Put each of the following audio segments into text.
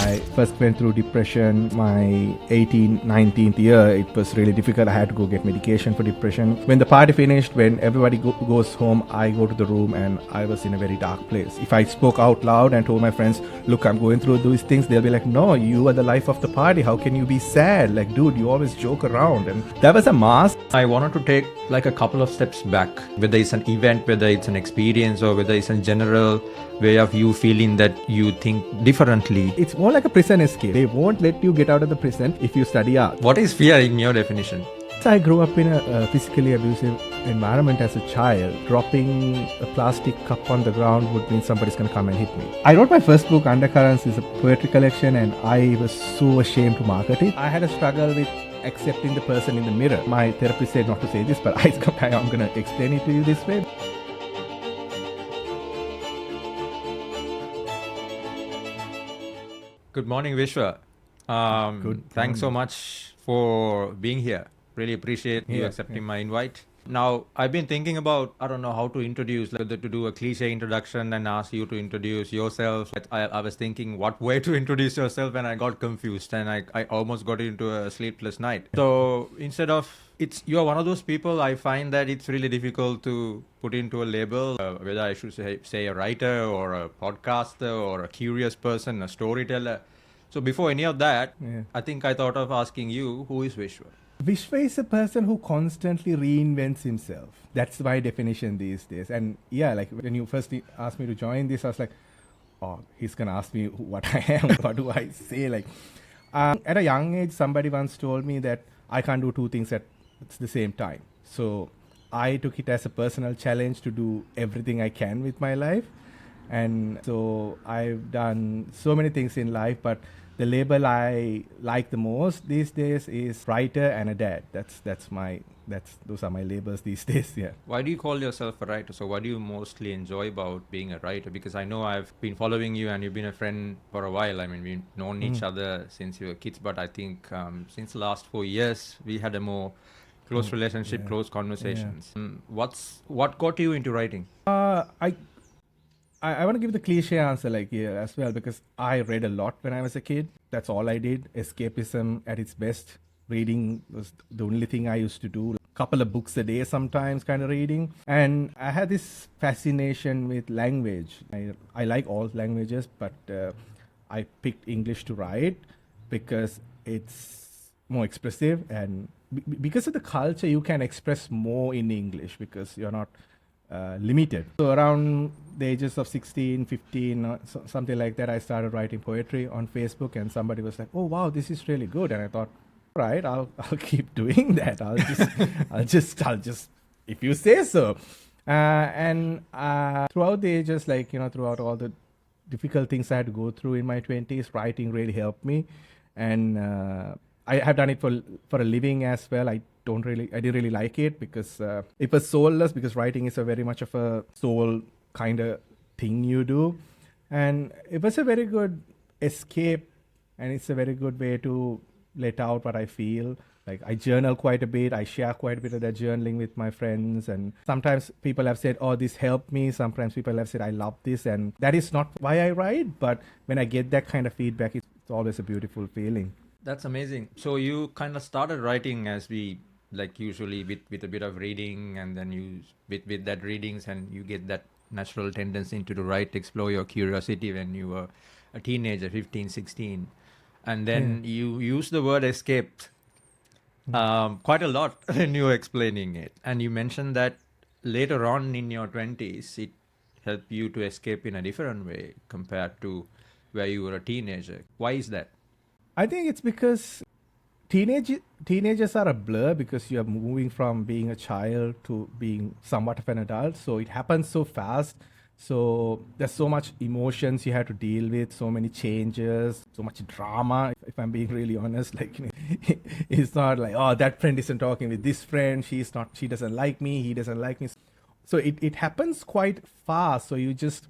I first went through depression my 18th, 19th year. It was really difficult. I had to go get medication for depression. When the party finished, when everybody goes home, I go to the room and I was in a very dark place. If I spoke out loud and told my friends, look, I'm going through these things, they'll be like, no, you are the life of the party. How can you be sad? Like, dude, you always joke around. And that was a mask. I wanted to take like a couple of steps back, whether it's an event, whether it's an experience, or whether it's a general way of you feeling that you think differently. It's more like a prison escape. They won't let you get out of the prison if you study art. What is fear in your definition? I grew up in a physically abusive environment as a child. Dropping a plastic cup on the ground would mean somebody's going to come and hit me. I wrote my first book, Undercurrents, is a poetry collection, and I was so ashamed to market it. I had a struggle with accepting the person in the mirror. My therapist said not to say this, but I'm going to explain it to you this way. Good morning, Vishwa. Thanks so much for being here. Really appreciate you accepting my invite. Now, I've been thinking about, I don't know how to introduce, whether to do a cliche introduction and ask you to introduce yourself. I was thinking what way to introduce yourself, and I got confused and I almost got into a sleepless night. So instead of, you're one of those people I find that it's really difficult to put into a label, whether I should say a writer or a podcaster or a curious person, a storyteller. So before any of that, I think I thought of asking you, who is Vishwa? Vishwa is a person who constantly reinvents himself. That's my definition these days. And yeah, like when you first asked me to join this, I was like, oh, he's going to ask me what I am. What do I say? Like, at a young age, somebody once told me that I can't do two things at the same time. So I took it as a personal challenge to do everything I can with my life. And so I've done so many things in life, but the label I like the most these days is writer and a dad. Those are my labels these days. Yeah. Why do you call yourself a writer? So what do you mostly enjoy about being a writer? Because I know I've been following you and you've been a friend for a while. I mean, we've known each other since we were kids, but I think since the last 4 years, we had a more close relationship, close conversations. What got you into writing? I want to give the cliche answer as well, because I read a lot when I was a kid. That's all I did. Escapism at its best. Reading was the only thing I used to do. A couple of books a day sometimes kind of reading. And I had this fascination with language. I like all languages, but I picked English to write because it's more expressive. And because of the culture, you can express more in English because you're not limited. So around the ages of 16, 15, something like that, I started writing poetry on Facebook, and somebody was like, oh wow, this is really good. And I thought, all right, I'll keep doing that. I'll just if you say so. And throughout the ages, throughout all the difficult things I had to go through in my 20s, writing really helped me. And I have done it for a living as well. I didn't really like it because it was soulless, because writing is a very much of a soul kind of thing you do. And it was a very good escape, and it's a very good way to let out what I feel. Like, I journal quite a bit. I share quite a bit of that journaling with my friends. And sometimes people have said, oh, this helped me. Sometimes people have said, I love this. And that is not why I write. But when I get that kind of feedback, it's always a beautiful feeling. That's amazing. So you kind of started writing as we usually with a bit of reading, and then you with that readings, and you get that natural tendency to write, explore your curiosity when you were a teenager, 15, 16. And then you use the word escape quite a lot when you were explaining it. And you mentioned that later on in your 20s, it helped you to escape in a different way compared to where you were a teenager. Why is that? I think it's because teenagers are a blur, because you are moving from being a child to being somewhat of an adult. So it happens so fast. So there's so much emotions you have to deal with, so many changes, so much drama. If I'm being really honest, it's not like, oh, that friend isn't talking with this friend. She doesn't like me. He doesn't like me. So it happens quite fast. So you just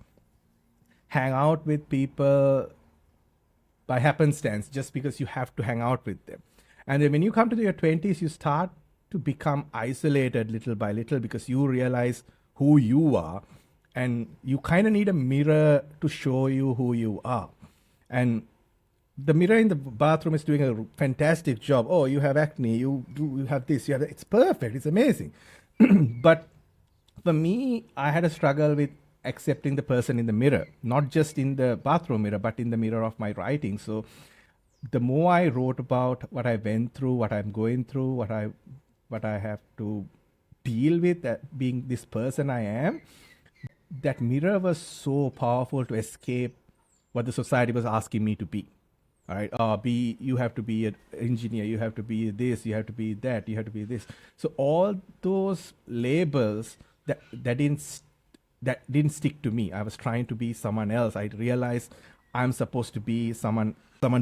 hang out with people by happenstance, just because you have to hang out with them. And then when you come to your 20s, you start to become isolated little by little, because you realize who you are, and you kind of need a mirror to show you who you are. And the mirror in the bathroom is doing a fantastic job. Oh, you have acne, you have this, you have that. It's perfect, it's amazing. But for me, I had a struggle with accepting the person in the mirror, not just in the bathroom mirror, but in the mirror of my writing. So the more I wrote about what I went through, what I'm going through, what I have to deal with, that being this person I am, that mirror was so powerful to escape what the society was asking me to be. All right, you have to be an engineer, you have to be this, you have to be that, you have to be this. So all those labels that didn't stick to me. I was trying to be someone else. I realized I'm supposed to be someone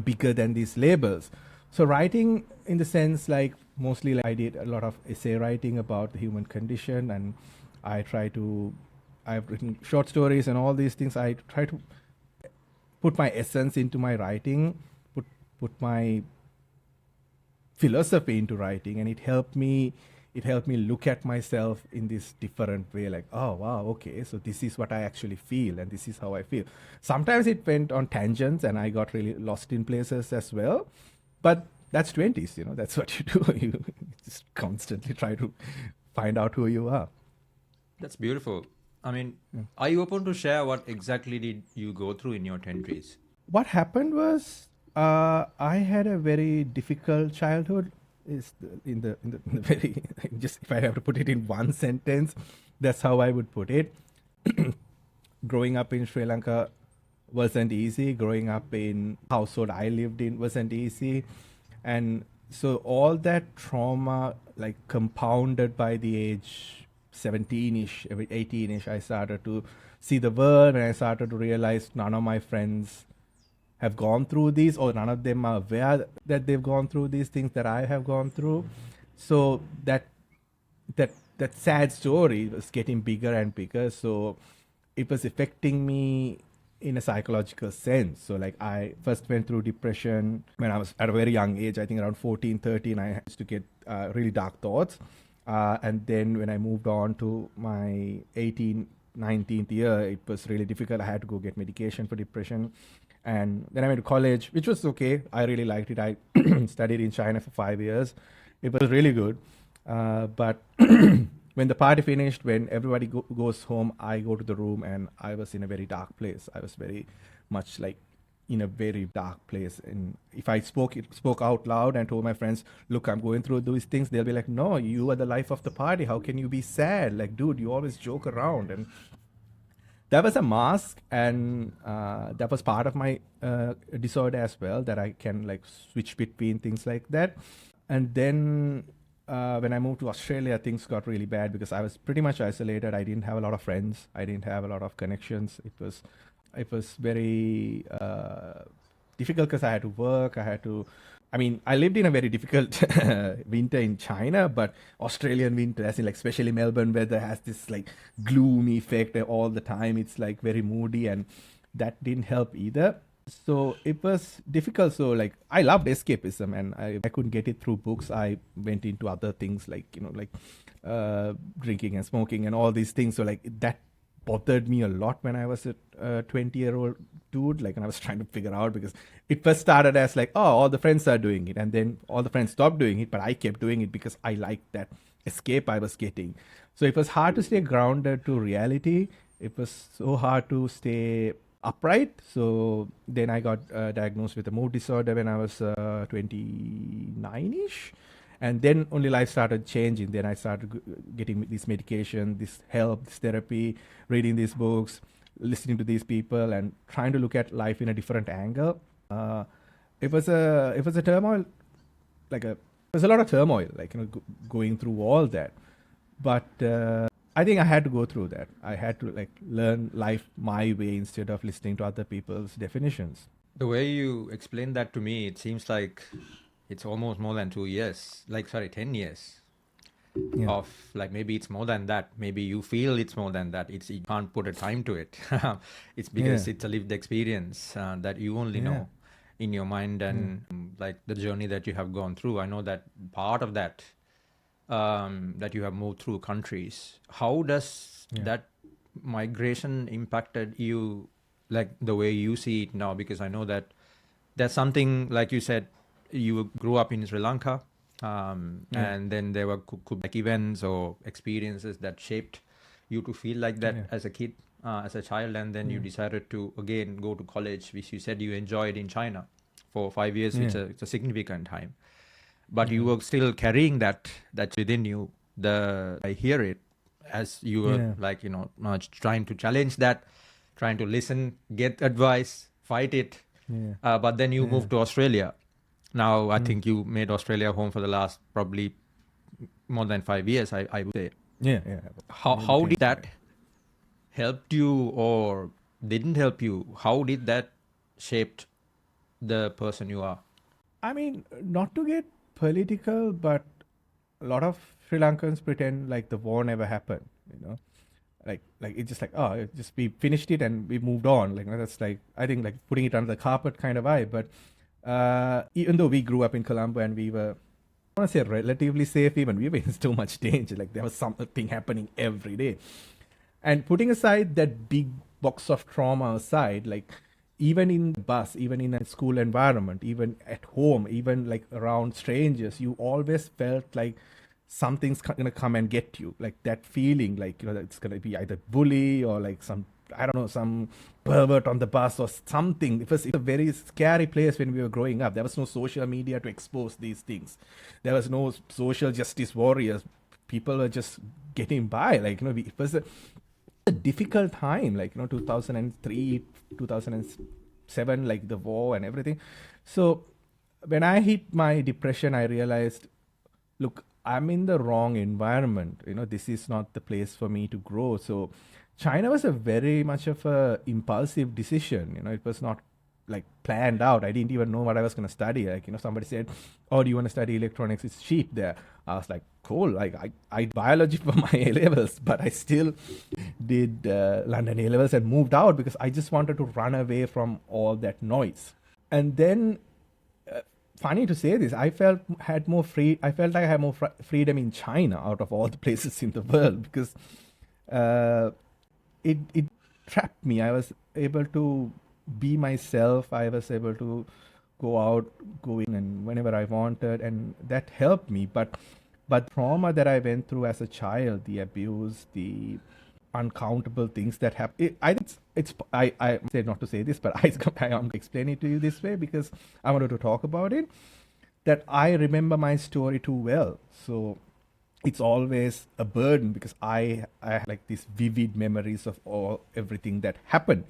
bigger than these labels. So writing, in the sense, like mostly, like I did a lot of essay writing about the human condition, and I've written short stories and all these things. I try to put my essence into my writing, put my philosophy into writing, and it helped me look at myself in this different way, like, oh wow, okay, so this is what I actually feel and this is how I feel. Sometimes it went on tangents and I got really lost in places as well, but that's 20s, that's what you do. You just constantly try to find out who you are. That's beautiful. I mean, are you open to share what exactly did you go through in your 20s? What happened was, I had a very difficult childhood. Is in the very, just if I have to put it in one sentence, that's how I would put it. Growing up in Sri Lanka wasn't easy. Growing up in household I lived in wasn't easy, and so all that trauma, like compounded by the age 17ish, 18ish, I started to see the world, and I started to realize none of my friends have gone through these, or none of them are aware that they've gone through these things that I have gone through. So that sad story was getting bigger and bigger. So it was affecting me in a psychological sense. So like I first went through depression when I was at a very young age. I think around 14, 13, I used to get really dark thoughts. And then when I moved on to my 18th, 19th year, it was really difficult. I had to go get medication for depression. And then I went to college, which was okay. I really liked it. I studied in China for 5 years. It was really good. But when the party finished, when everybody goes home, I go to the room and I was in a very dark place. I was very much like in a very dark place. And if I spoke out loud and told my friends, look, I'm going through these things, they'll be like, no, you are the life of the party. How can you be sad? Like, dude, you always joke around. And that was a mask, and that was part of my disorder as well, that I can like switch between things like that. And then when I moved to Australia, things got really bad because I was pretty much isolated. I didn't have a lot of friends. I didn't have a lot of connections. It was very difficult because I had to work. I lived in a very difficult winter in China, but Australian winter, as in like especially Melbourne weather, has this like gloomy effect all the time. It's like very moody, and that didn't help either. So it was difficult. So like I loved escapism, and I couldn't get it through books. I went into other things like drinking and smoking and all these things. So like that bothered me a lot when I was a 20-year-old dude, like, and I was trying to figure out, because it first started as like, oh, all the friends are doing it, and then all the friends stopped doing it, but I kept doing it because I liked that escape I was getting. So it was hard to stay grounded to reality. It was so hard to stay upright. So then I got diagnosed with a mood disorder when I was 29ish. And then only life started changing. Then I started getting this medication, this help, this therapy, reading these books, listening to these people, and trying to look at life in a different angle. It was a turmoil, there's a lot of turmoil, going through all that. But I think I had to go through that. I had to learn life my way instead of listening to other people's definitions. The way you explained that to me, it seems like it's almost more than 10 years of maybe it's more than that. Maybe you feel it's more than that. You can't put a time to it. It's because it's a lived experience that you only know in your mind, and the journey that you have gone through. I know that part of that, that you have moved through countries. How does that migration impacted you, the way you see it now? Because I know that That's something, like you said, you grew up in Sri Lanka, and then there were like events or experiences that shaped you to feel like that as a kid, as a child, and then you decided to again go to college, which you said you enjoyed in China for 5 years, which it's a significant time. But you were still carrying that within you. I hear it as you were like, trying to challenge that, trying to listen, get advice, fight it. But then you moved to Australia. Now I think you made Australia home for the last probably more than 5 years, I would say. Yeah. How did that help you or didn't help you? How did that shaped the person you are? I mean, not to get political, but a lot of Sri Lankans pretend like the war never happened, like it's just like, oh, we finished it and we moved on. Like, that's like, I think, like putting it under the carpet kind of vibe. But even though we grew up in Colombo and we were, I want to say relatively safe, even we were in so much danger. Like, there was something happening every day. And putting aside that big box of trauma aside, like, even in the bus, even in a school environment, even at home, even like around strangers, you always felt like something's gonna come and get you. Like that feeling, like, that it's gonna be either bully or like some pervert on the bus or something. It's a very scary place when we were growing up. There was no social media to expose these things. There was no social justice warriors. People were just getting by. Like, it was a difficult time, like, 2003, 2007, like the war and everything. So when I hit my depression, I realized, look, I'm in the wrong environment. This is not the place for me to grow. So China was a very much of a impulsive decision. It was not like planned out. I didn't even know what I was going to study. Like, somebody said, oh, do you want to study electronics? It's cheap there. I was like, cool. Like, I biology for my A-levels, but I still did London A-levels and moved out because I just wanted to run away from all that noise. And then, funny to say this, I felt like I had more freedom in China out of all the places in the world, because it trapped me. I was able to be myself. I was able to go in and whenever I wanted, and that helped me. But trauma that I went through as a child, the abuse, the uncountable things that happen. I said not to say this, but I'm explaining it to you this way because I wanted to talk about it. That I remember my story too well, so it's always a burden because I have like these vivid memories of everything that happened.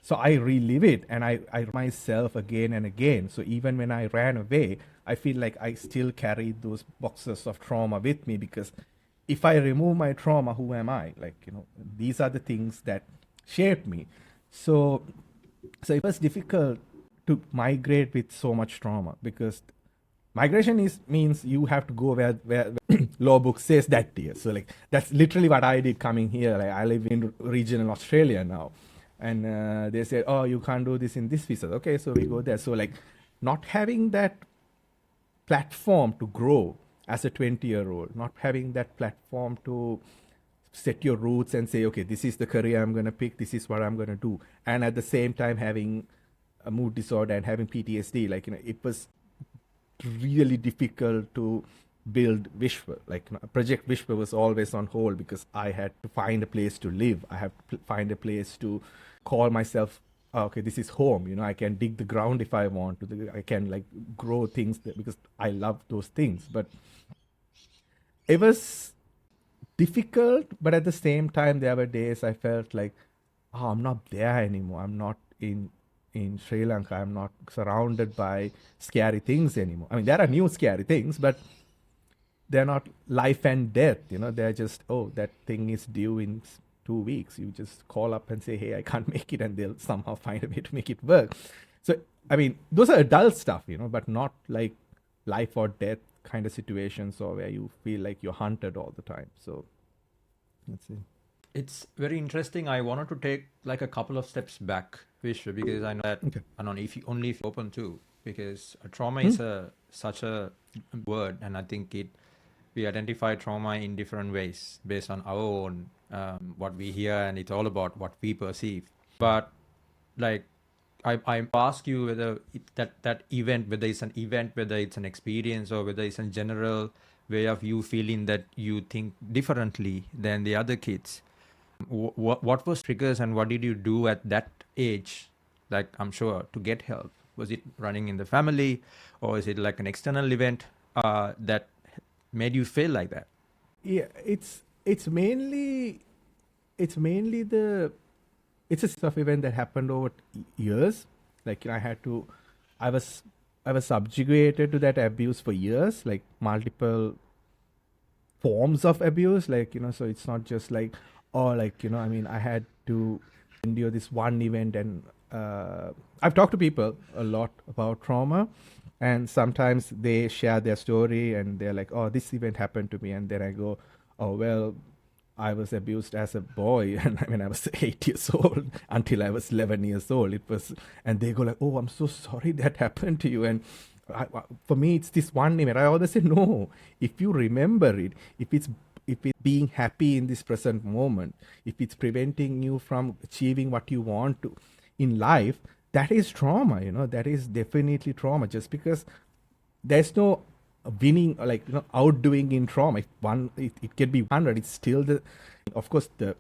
So I relive it and I myself again and again. So even when I ran away, I feel like I still carry those boxes of trauma with me, because if I remove my trauma, who am I? Like, these are the things that shaped me. So it was difficult to migrate with so much trauma, because migration means you have to go where law book says that dear. So like, that's literally what I did coming here. Like, I live in regional Australia now. And they said, oh, you can't do this in this visa. Okay, so we go there. So like, not having that platform to grow as a 20-year-old, not having that platform to set your roots and say, okay, this is the career I'm going to pick, this is what I'm going to do. And at the same time, having a mood disorder and having PTSD, like, it was really difficult to build Vishva. Like, Project Vishva was always on hold because I had to find a place to live. I have to find a place to call myself, okay, this is home. I can dig the ground if I want to. I can like grow things because I love those things. But it was difficult, but at the same time, there were days I felt like, oh, I'm not there anymore. I'm not in Sri Lanka. I'm not surrounded by scary things anymore. I mean, there are new scary things, but they're not life and death. They're just, oh, that thing is due in 2 weeks. You just call up and say, hey, I can't make it, and they'll somehow find a way to make it work. So, I mean, those are adult stuff, but not like life or death kind of situations, or where you feel like you're hunted all the time. So that's it. It's very interesting. I wanted to take like a couple of steps back, Vishwa, because I know that, I don't know if you're open to, because trauma is such a word, and I think we identify trauma in different ways based on our own what we hear, and it's all about what we perceive. But like, I ask you whether that event, whether it's an event, whether it's an experience, or whether it's a general way of you feeling that you think differently than the other kids. What was triggers and what did you do at that age? Like, I'm sure, to get help. Was it running in the family, or is it like an external event that made you feel like that? Yeah, it's mainly the it's a stuff event that happened over years. Like, I was subjugated to that abuse for years, like multiple forms of abuse, like, so it's not just like, oh, like, I mean, I had to endure this one event. And I've talked to people a lot about trauma, and sometimes they share their story and they're like, oh, this event happened to me, and then I go, oh, well, I was abused as a boy, and when I was 8 years old until I was 11 years old. It was, and they go like, oh, I'm so sorry that happened to you. And for me, it's this one event. I always say, no, if you remember it, if it's being happy in this present moment, if it's preventing you from achieving what you want to in life, that is trauma, that is definitely trauma. Just because there's no winning, like, outdoing in trauma. If it can be 100, it's still of course, the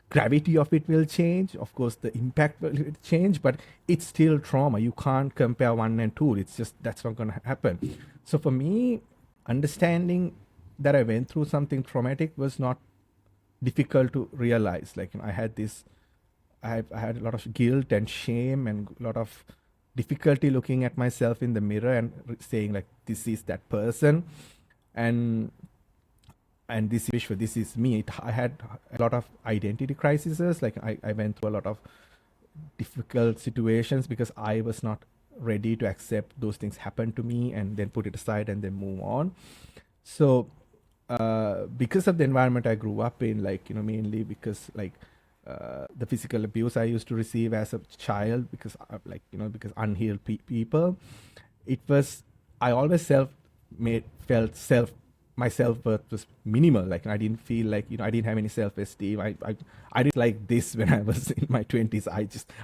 gravity of it will change. Of course, the impact will change, but it's still trauma. You can't compare 1 and 2. It's just, that's not going to happen. So for me, understanding that I went through something traumatic was not difficult to realize. Like, I had a lot of guilt and shame and a lot of difficulty looking at myself in the mirror and saying, like, this is that person, and this is Vishwa, this is me. I had a lot of identity crises. Like, I went through a lot of difficult situations because I was not ready to accept those things happen to me and then put it aside and then move on. So because of the environment I grew up in, like, mainly because, like, the physical abuse I used to receive as a child, because because unhealed people, it was, I always felt my self-worth was minimal. Like, I didn't feel like, I didn't have any self-esteem. I didn't like this when I was in my 20s.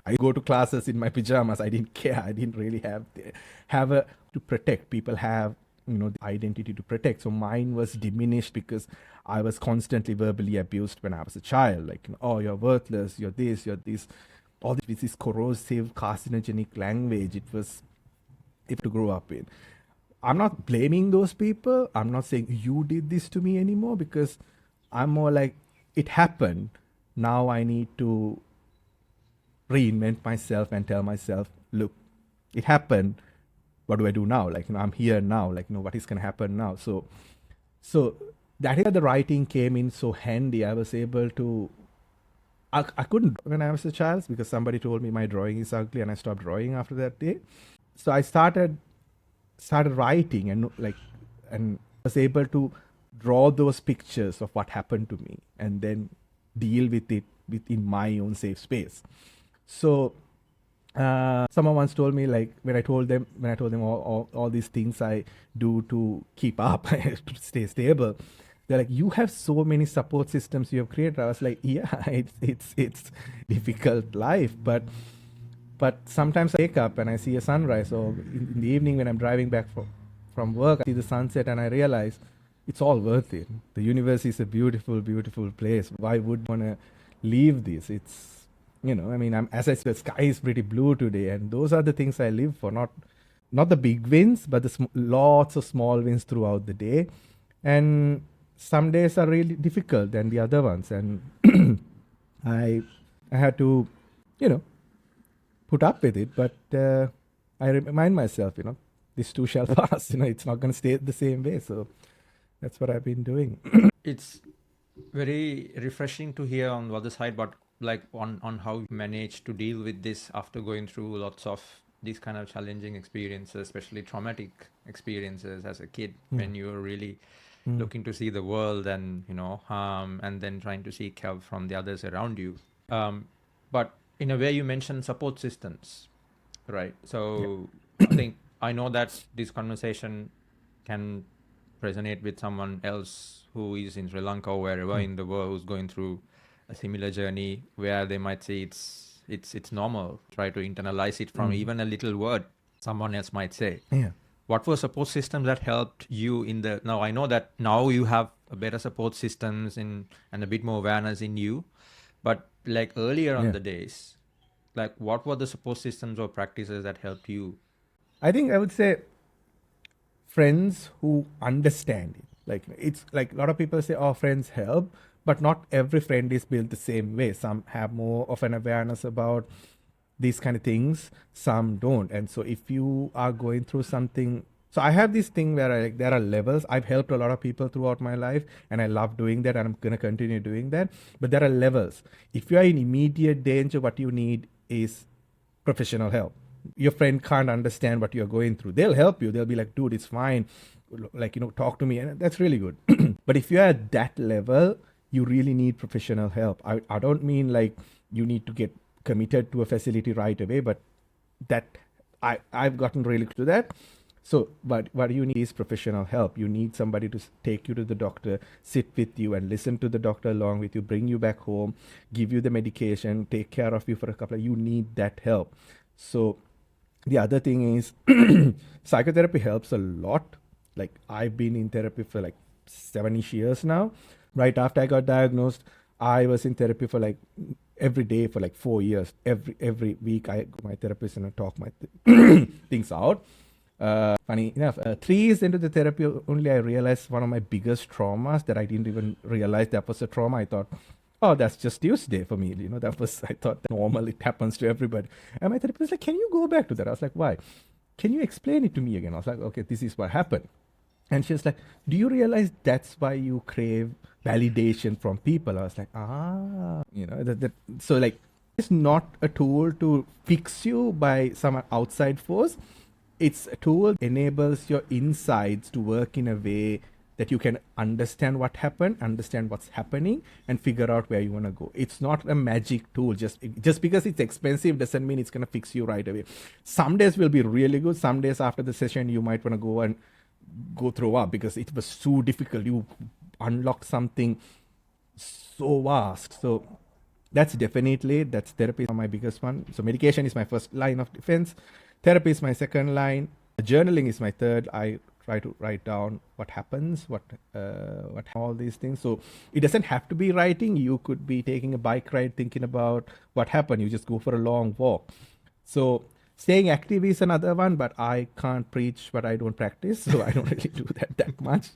I go to classes in my pajamas. I didn't care. I didn't really have to protect. People have, the identity to protect. So mine was diminished because I was constantly verbally abused when I was a child. Like, oh, you're worthless, you're this, all this corrosive, carcinogenic language. It was to grow up in. I'm not blaming those people. I'm not saying you did this to me anymore, because I'm more like, it happened. Now I need to reinvent myself and tell myself, look, it happened. What do I do now? Like, I'm here now. Like, what is going to happen now? So that is where the writing came in so handy. I was able to, I couldn't when I was a child because somebody told me my drawing is ugly, and I stopped drawing after that day. So I started writing, and was able to draw those pictures of what happened to me and then deal with it within my own safe space. So someone once told me, like, when I told them all these things I do to keep up, to stay stable, they're like, you have so many support systems you have created. I was like, yeah, it's difficult life, but sometimes I wake up and I see a sunrise, or in the evening when I'm driving back from work, I see the sunset and I realize it's all worth it. The universe is a beautiful, beautiful place. Why would I want to leave this? It's, I mean, as I said, the sky is pretty blue today, and those are the things I live for. Not the big wins, but the lots of small wins throughout the day. And some days are really difficult than the other ones, and I had to, put up with it, but I remind myself, this too shall pass. It's not going to stay the same way. So that's what I've been doing. It's very refreshing to hear on the other side, but like on how you managed to deal with this after going through lots of these kind of challenging experiences, especially traumatic experiences as a kid, when you were really looking to see the world and, and then trying to seek help from the others around you. But in a way, you mentioned support systems, right? So I think I know that this conversation can resonate with someone else who is in Sri Lanka or wherever in the world who's going through a similar journey, where they might say it's normal. Try to internalize it from even a little word someone else might say. Yeah. What were support systems that helped you in the, now I know that now you have a better support systems and a bit more awareness in you, but like earlier on Yeah. the days, like what were the support systems or practices that helped you? I think I would say friends who understand it. Like it's like a lot of people say, oh, friends help, but not every friend is built the same way. Some have more of an awareness about these kind of things, some don't. And so if you are going through something, so I have this thing where like there are levels. I've helped a lot of people throughout my life and I love doing that and I'm going to continue doing that. But there are levels. If you are in immediate danger, what you need is professional help. Your friend can't understand what you're going through. They'll help you. They'll be like, dude, it's fine. Like, talk to me. And that's really good. But if you're at that level, you really need professional help. I don't mean like you need to get committed to a facility right away, but that I've gotten really to that. So what you need is professional help. You need somebody to take you to the doctor, sit with you and listen to the doctor along with you, bring you back home, give you the medication, take care of you for a couple of, you need that help. So the other thing is psychotherapy helps a lot. Like I've been in therapy for like 7-ish years now. Right after I got diagnosed, I was in therapy for like every day for like 4 years. Every week I go to my therapist and I talk my things out. Funny enough, 3 years into the therapy only I realized one of my biggest traumas that I didn't even realize that was a trauma. I thought, oh, that's just Tuesday for me. That was, I thought normal, it happens to everybody. And my therapist was like, can you go back to that? I was like, why? Can you explain it to me again? I was like, okay, this is what happened. And she was like, do you realize that's why you crave validation from people? I was like, so like, it's not a tool to fix you by some outside force. It's a tool that enables your insides to work in a way that you can understand what happened, understand what's happening, and figure out where you want to go. It's not a magic tool. Just because it's expensive doesn't mean it's going to fix you right away. Some days will be really good. Some days after the session, you might want to go and go throw up because it was so difficult. You unlocked something so vast. So that's therapy is my biggest one. So medication is my first line of defense. Therapy is my second line. Journaling is my third. I try to write down what happens, what all these things. So it doesn't have to be writing. You could be taking a bike ride, thinking about what happened. You just go for a long walk. So staying active is another one, but I can't preach what I don't practice, so I don't really do that much.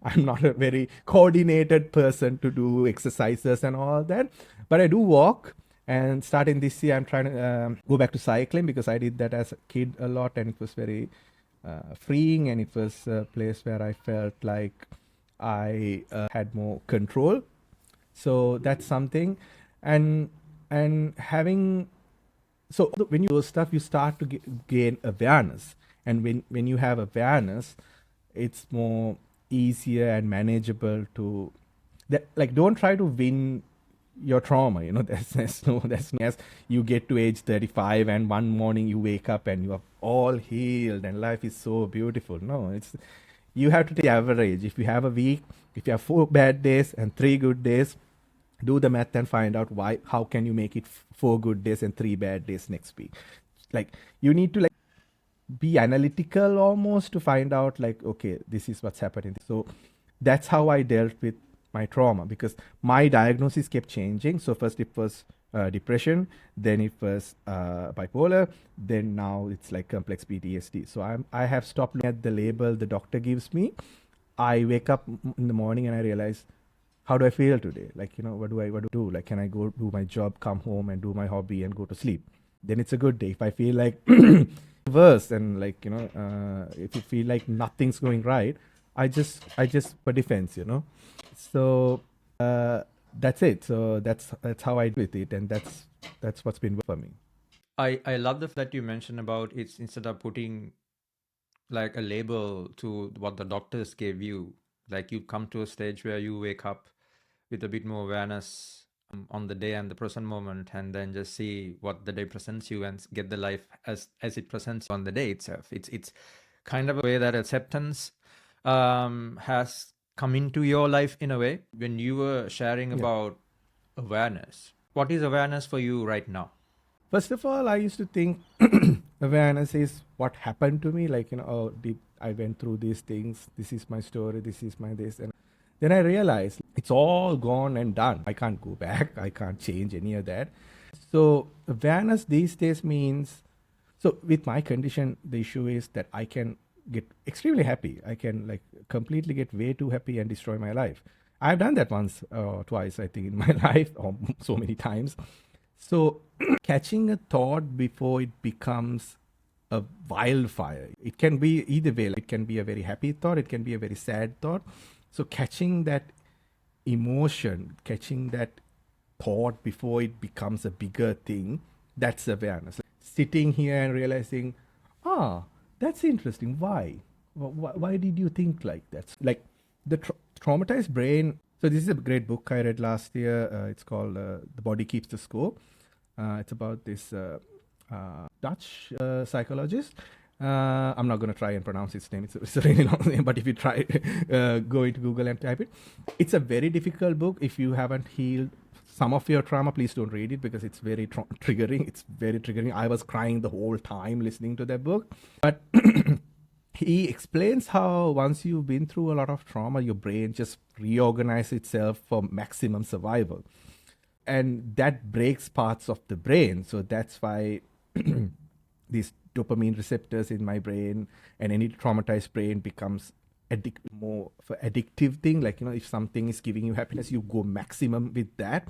I'm not a very coordinated person to do exercises and all that, but I do walk. And starting this year, I'm trying to go back to cycling because I did that as a kid a lot, and it was very freeing, and it was a place where I felt like I had more control. So that's something, and having. So when you do stuff, you start to gain awareness, and when you have awareness, it's more easier and manageable to. Like, don't try to win your trauma. There's no as you get to age 35 and one morning you wake up and you are all healed and life is so beautiful. No, it's you have to take average. If you have a week, if you have 4 bad days and 3 good days, do the math and find out how can you make it 4 good days and 3 bad days next week. Like, you need to be analytical almost to find out okay, this is what's happening. So that's how I dealt with my trauma, because my diagnosis kept changing. So first it was depression, then it was bipolar, then now it's like complex PTSD. So I have stopped looking at the label the doctor gives me. I wake up in the morning and I realize, how do I feel today? What do I do? Like, can I go do my job, come home and do my hobby and go to sleep? Then it's a good day. If I feel like worse and if you feel like nothing's going right, I just for defense, So that's it. So that's how I do with it, and that's what's been for me. I love the fact that you mentioned about it's instead of putting like a label to what the doctors gave you, like you come to a stage where you wake up with a bit more awareness on the day and the present moment, and then just see what the day presents you and get the life as it presents on the day itself. It's kind of a way that acceptance has come into your life in a way. When you were sharing about awareness, what is awareness for you right now? First of all, I used to think awareness is what happened to me. Like, I went through these things. This is my story. This is my this. And then I realized it's all gone and done. I can't go back. I can't change any of that. So awareness these days means, so with my condition, the issue is that I can get extremely happy. I can like completely get way too happy and destroy my life. I've done that once or twice, I think, in my life, or so many times. So catching a thought before it becomes a wildfire, it can be either way. It can be a very happy thought, it can be a very sad thought. So catching that emotion, catching that thought before it becomes a bigger thing, that's awareness. Like sitting here and realizing, that's interesting. Why? Why did you think like that? Like the traumatized brain. So this is a great book I read last year. It's called The Body Keeps the Score. It's about this Dutch psychologist. I'm not going to try and pronounce his name. It's a really long name, but if you try, go into Google and type it. It's a very difficult book. If you haven't healed some of your trauma, please don't read it because it's very triggering. It's very triggering. I was crying the whole time listening to that book. But he explains how once you've been through a lot of trauma, your brain just reorganizes itself for maximum survival. And that breaks parts of the brain. So that's why these dopamine receptors in my brain and any traumatized brain becomes more of an addictive thing. Like, if something is giving you happiness, you go maximum with that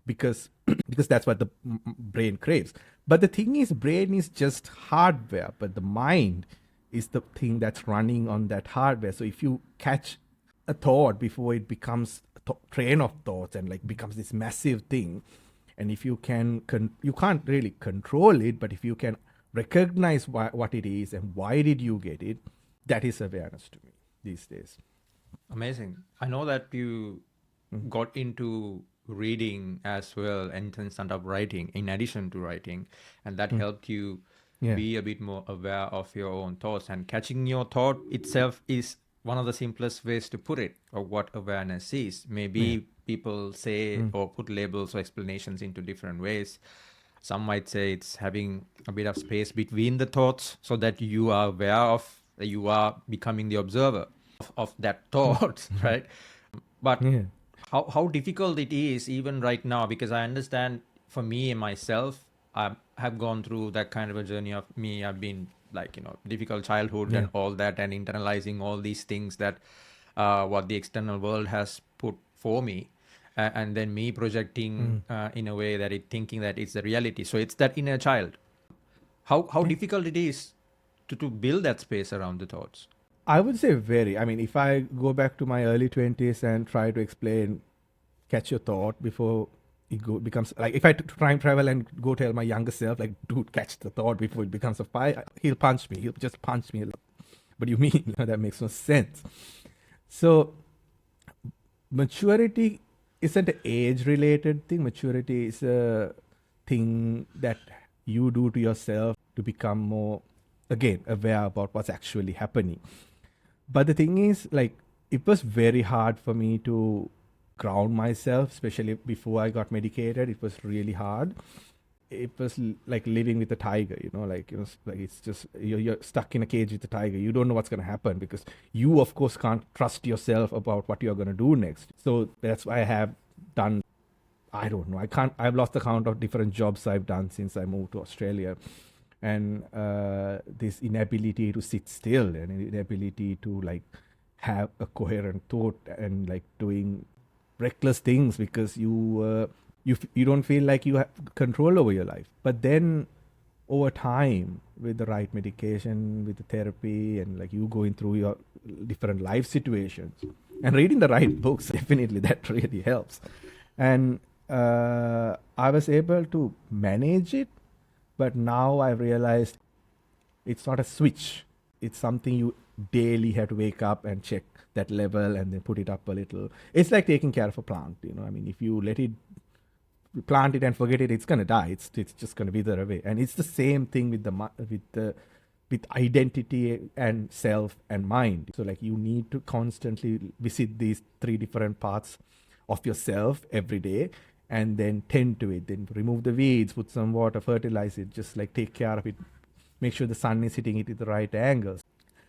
because that's what the brain craves. But the thing is, brain is just hardware, but the mind is the thing that's running on that hardware. So if you catch a thought before it becomes a train of thoughts and like becomes this massive thing, and if you can, you can't really control it, but if you can recognize what it is and why did you get it, that is awareness to me these days. Amazing. I know that you got into reading as well and then started up writing in addition to writing, and that helped you be a bit more aware of your own thoughts, and catching your thought itself is one of the simplest ways to put it, or what awareness is. Maybe people say or put labels or explanations into different ways. Some might say it's having a bit of space between the thoughts so that you are aware of, you are becoming the observer of that thought, right? But how difficult it is even right now, because I understand for me and myself, I have gone through that kind of a journey of me. I've been like, difficult childhood and all that, and internalizing all these things that what the external world has put for me. And then me projecting in a way that thinking that it's the reality. So it's that inner child. How difficult it is to build that space around the thoughts? I would say very. I mean, if I go back to my early 20s and try to explain, catch your thought before it becomes, like if I time travel and go tell my younger self, like, dude, catch the thought before it becomes a fire, he'll punch me. He'll just punch me. What do you mean? That makes no sense. So maturity isn't an age-related thing. Maturity is a thing that you do to yourself to become more, again, aware about what's actually happening. But the thing is, like, it was very hard for me to ground myself, especially before I got medicated. It was really hard. It was like living with a tiger, like it's just, you're stuck in a cage with a tiger. You don't know what's going to happen because you, of course, can't trust yourself about what you're going to do next. So that's why I have done, I don't know, I've lost the count of different jobs I've done since I moved to Australia. And this inability to sit still and inability to like have a coherent thought and like doing reckless things because you don't feel like you have control over your life. But then over time, with the right medication, with the therapy, and like you going through your different life situations and reading the right books, definitely that really helps. And I was able to manage it, but now I've realized it's not a switch. It's something you daily have to wake up and check that level and then put it up a little. It's like taking care of a plant, I mean, if you let it, plant it and forget it, it's going to die. It's just going to wither away. And it's the same thing with identity and self and mind. So like you need to constantly visit these three different parts of yourself every day and then tend to it, then remove the weeds, put some water, fertilize it, just like take care of it, make sure the sun is hitting it at the right angles.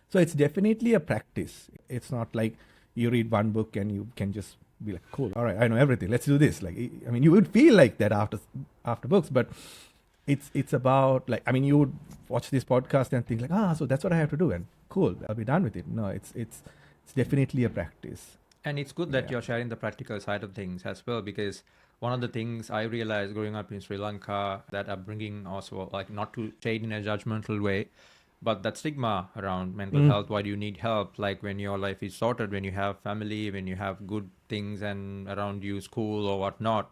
So it's definitely a practice. It's not like you read one book and you can just be like, cool, all right, I know everything, let's do this. Like, I mean, you would feel like that after books, but it's about like, I mean, you would watch this podcast and think like, so that's what I have to do, and cool, I'll be done with it. No, it's definitely a practice. And it's good that you're sharing the practical side of things as well, because one of the things I realized growing up in Sri Lanka, that upbringing also, like, not to say it in a judgmental way, but that stigma around mental health, why do you need help? Like when your life is sorted, when you have family, when you have good things and around you, school or whatnot,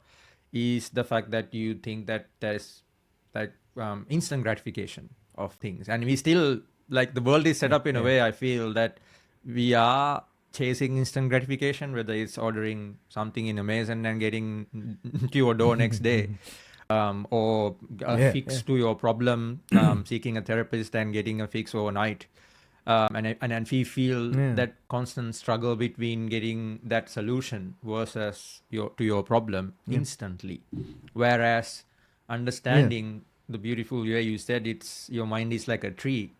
is the fact that you think that there's like instant gratification of things. And we still, like, the world is set up in a way, I feel, that we are chasing instant gratification, whether it's ordering something in Amazon and getting to your door next day, or a fix to your problem, seeking a therapist and getting a fix overnight. And we feel that constant struggle between getting that solution versus your problem instantly. Whereas understanding the beautiful way you said, it's your mind is like a tree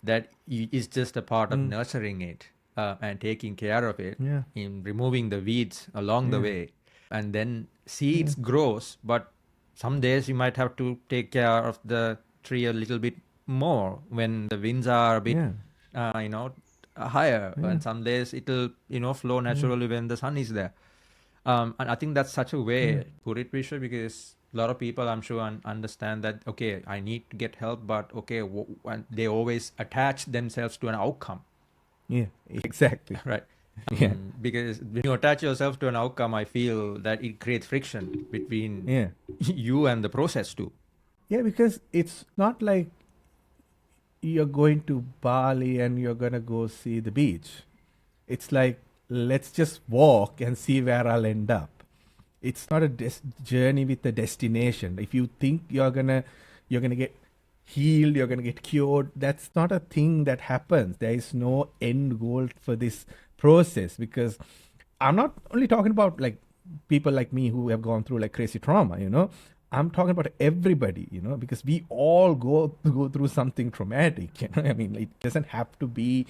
that is just a part of nurturing it and taking care of it, in removing the weeds along the way, and then seeds grows. But some days you might have to take care of the tree a little bit more when the winds are a bit higher, and some days it'll flow naturally when the sun is there. And I think that's such a way to put it, Vishwa, because a lot of people, I'm sure, understand that, okay, I need to get help, but okay, and they always attach themselves to an outcome. Yeah, exactly. Right. Because when you attach yourself to an outcome, I feel that it creates friction between you and the process too. Yeah, because it's not like you're going to Bali and you're going to go see the beach. It's like, let's just walk and see where I'll end up. It's not a journey with a destination. If you think you're gonna get healed, you're gonna get cured, that's not a thing that happens. There is no end goal for this process, because I'm not only talking about like people like me who have gone through like crazy trauma, I'm talking about everybody, because we all go through something traumatic. I mean, it doesn't have to be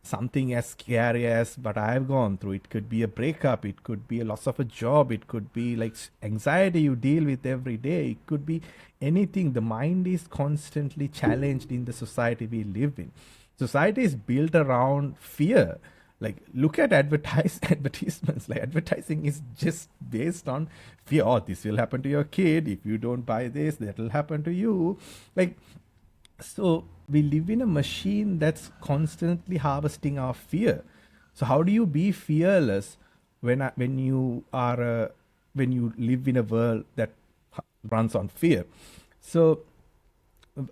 something as scary as what I've gone through. It could be a breakup, it could be a loss of a job, it could be like anxiety you deal with every day, it could be anything. The mind is constantly challenged in the society we live in. Society is built around fear. Like, look at advertisements. Like, advertising is just based on fear. Oh, this will happen to your kid. If you don't buy this, that will happen to you. Like, so we live in a machine that's constantly harvesting our fear. So how do you be fearless when you live in a world that runs on fear? So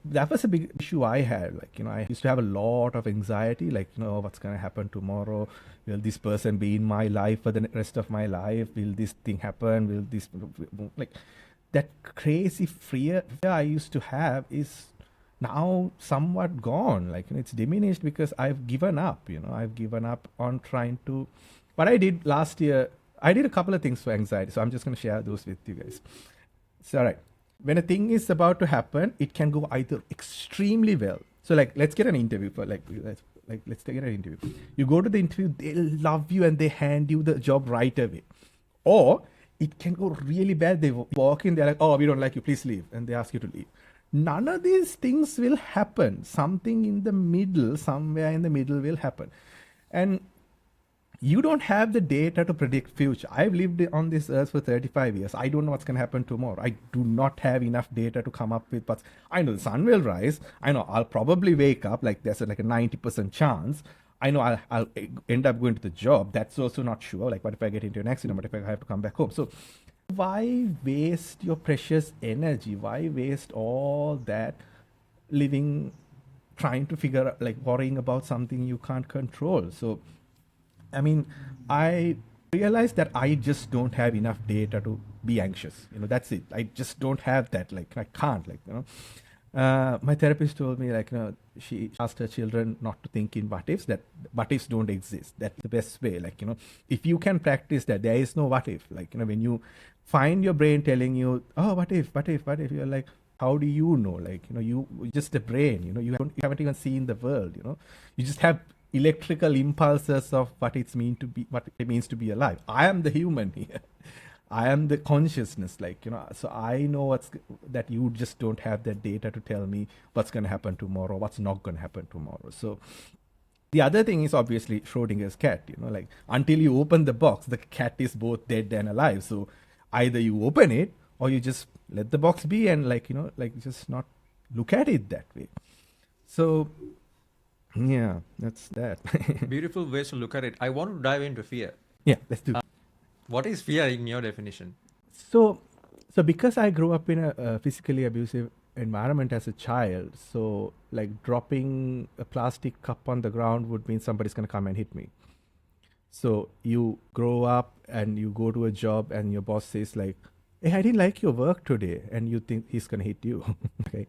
that was a big issue I had. Like, I used to have a lot of anxiety, like, what's going to happen tomorrow? Will this person be in my life for the rest of my life? Will this thing happen? Will this, like, that crazy fear I used to have is now somewhat gone. Like, it's diminished because I've given up. I've given up on trying to. What I did last year, I did a couple of things for anxiety, so I'm just going to share those with you guys. So, all right, when a thing is about to happen, it can go either extremely well. So, like, let's get an interview for let's take an interview. You go to the interview, they love you and they hand you the job right away. Or it can go really bad. They walk in, they're like, oh, we don't like you, please leave, and they ask you to leave. None of these things will happen. Something in the middle, somewhere in the middle will happen. And you don't have the data to predict future. I've lived on this earth for 35 years. I don't know what's going to happen tomorrow. I do not have enough data to come up with what's. I know the sun will rise. I know I'll probably wake up, like there's like a 90% chance. I know I'll end up going to the job. That's also not sure. Like, what if I get into an accident? What if I have to come back home? So why waste your precious energy? Why waste all that living, trying to figure out, like, worrying about something you can't control? So, I mean, I realized that I just don't have enough data to be anxious. That's it. I just don't have that. Like, I can't, My therapist told me, like, she asked her children not to think in what ifs, that what ifs don't exist. That's the best way. Like, if you can practice that, there is no what if. Like, when you find your brain telling you, oh, what if, you're like, how do you know? Like, you just a brain, you haven't even seen the world, you just have electrical impulses of what it means to be alive. I am the human here. I am the consciousness, like, so I know that you just don't have that data to tell me what's going to happen tomorrow, what's not going to happen tomorrow. So the other thing is obviously Schrodinger's cat, like until you open the box, the cat is both dead and alive. So either you open it or you just let the box be and like just not look at it that way. So yeah, that's that. Beautiful ways to look at it. I want to dive into fear. Yeah, let's do. What is fear in your definition? So because I grew up in a physically abusive environment as a child, so like dropping a plastic cup on the ground would mean somebody's going to come and hit me. So you grow up and you go to a job and your boss says like, hey, I didn't like your work today. And you think he's going to hit you. Okay.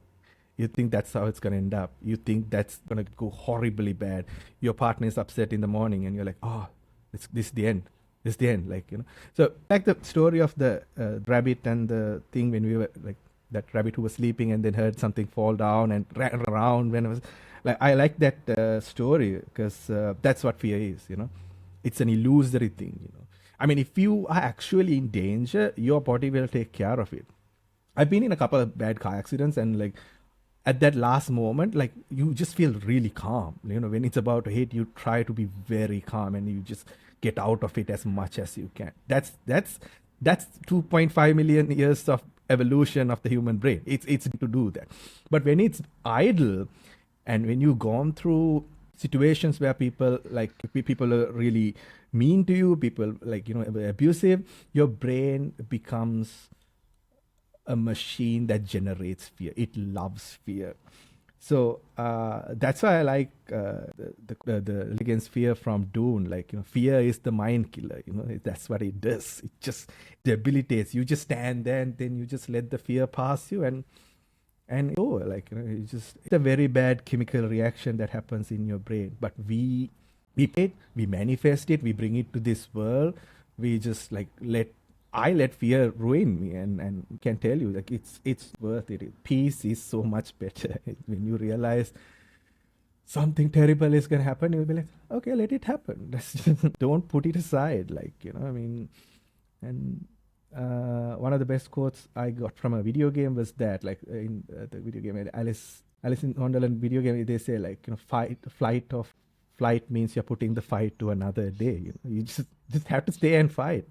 You think that's how it's going to end up. You think that's going to go horribly bad. Your partner is upset in the morning and you're like, oh, this is the end. This is the end. Like, So like the story of the rabbit and the thing when we were like that rabbit who was sleeping and then heard something fall down and ran around when it was like, I like that story because that's what fear is, It's an illusory thing, I mean, if you are actually in danger, your body will take care of it. I've been in a couple of bad car accidents and like at that last moment, like you just feel really calm. When it's about to hit, you try to be very calm and you just get out of it as much as you can. That's 2.5 million years of evolution of the human brain. It's to do that. But when it's idle and when you've gone through situations where people are really mean to you, people like, abusive, your brain becomes a machine that generates fear. It loves fear. So that's why I like the against fear from Dune. Like, fear is the mind killer. That's what it does. It just debilitates. You just stand there and then you just let the fear pass you and go. Like, it's a very bad chemical reaction that happens in your brain. But we manifest it. We bring it to this world. We just like I let fear ruin me and can tell you like it's worth it. Peace is so much better. When you realize something terrible is going to happen, you'll be like, okay, let it happen. Don't put it aside. Like, I mean, and one of the best quotes I got from a video game was that, like in the video game, Alice in Wonderland video game, they say like, flight means you're putting the fight to another day. You just have to stay and fight.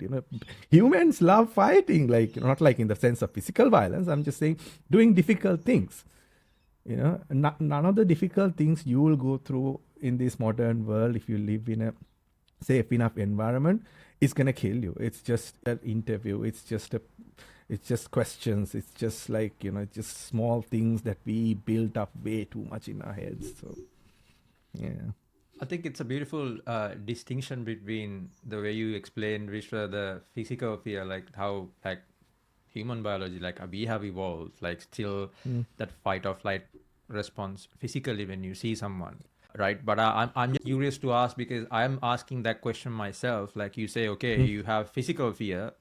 Humans love fighting, like not like in the sense of physical violence. I'm just saying doing difficult things. None of the difficult things you will go through in this modern world, if you live in a safe enough environment, is gonna kill you. It's just an interview. It's just questions. It's just like just small things that we build up way too much in our heads. So yeah. I think it's a beautiful distinction between the way you explained, Vishwa, the physical fear, like how like human biology, like we have evolved, like still that fight or flight response physically when you see someone, right? But I'm just curious to ask because I'm asking that question myself. Like you say, okay, you have physical fear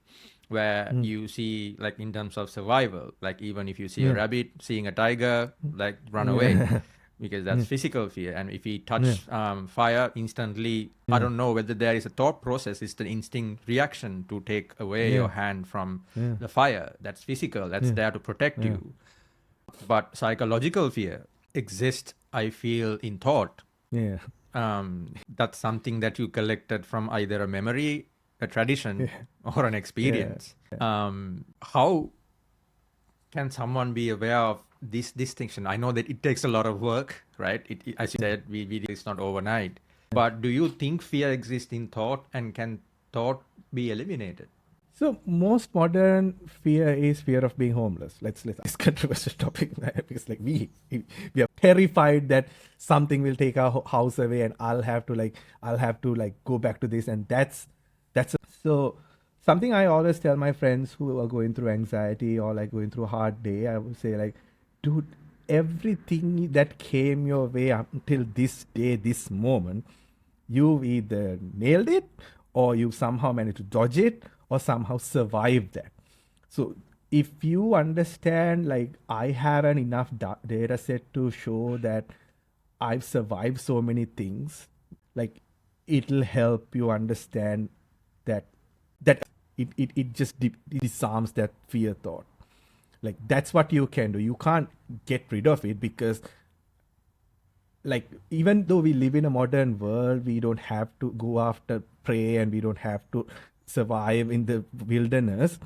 where you see like in terms of survival, like even if you see a rabbit, seeing a tiger, like run away. Because that's physical fear. And if we touch fire instantly, I don't know whether there is a thought process. It's the instinct reaction to take away your hand from the fire. That's physical. That's there to protect you. But psychological fear exists, I feel, in thought. Yeah. That's something that you collected from either a memory, a tradition, or an experience. How can someone be aware of this distinction? I know that it takes a lot of work, right? As you said, it's not overnight. But do you think fear exists in thought, and can thought be eliminated? So most modern fear is fear of being homeless. Let's this controversial topic because like we are terrified that something will take our house away and I'll have to go back to this, and that's so something I always tell my friends who are going through anxiety or like going through a hard day. I would say like, dude, everything that came your way until this day, this moment, you either nailed it or you somehow managed to dodge it or somehow survived that. So if you understand, like, I have an enough data set to show that I've survived so many things, like, it'll help you understand that it just disarms that fear thought. Like, that's what you can do. You can't get rid of it because, like, even though we live in a modern world, we don't have to go after prey and we don't have to survive in the wilderness.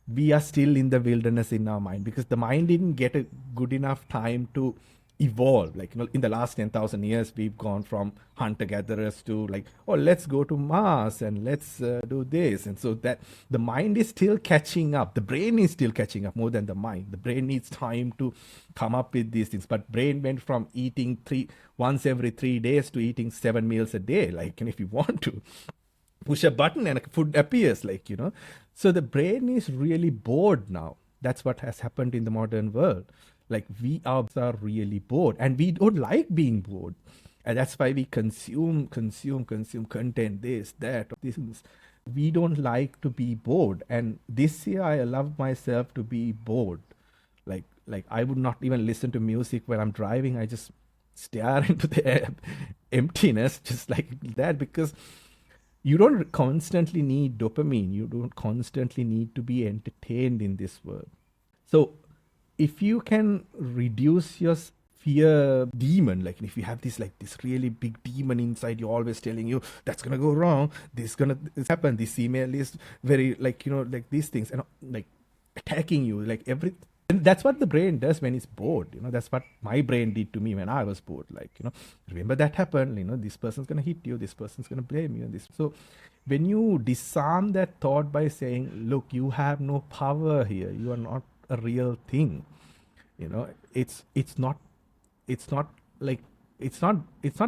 We are still in the wilderness in our mind because the mind didn't get a good enough time to evolve. Like, in the last 10,000 years, we've gone from hunter-gatherers to, like, oh, let's go to Mars and let's do this. And so that the mind is still catching up. The brain is still catching up more than the mind. The brain needs time to come up with these things. But brain went from eating once every 3 days to eating 7 meals a day. Like, and if you want to push a button and food appears, like, So the brain is really bored now. That's what has happened in the modern world. Like, we are really bored and we don't like being bored. And that's why we consume content, this, that, this. We don't like to be bored. And this year I allowed myself to be bored. Like I would not even listen to music when I'm driving. I just stare into the emptiness just like that, because you don't constantly need dopamine. You don't constantly need to be entertained in this world. So if you can reduce your fear demon, like if you have this really big demon inside you always telling you that's gonna go wrong, this happen, this email is very like these things, and like attacking you, like and that's what the brain does when it's bored. That's what my brain did to me when I was bored. Like, remember that happened, this person's gonna hit you, this person's gonna blame you, and this. So when you disarm that thought by saying, look, you have no power here, you are not a real thing, it's not a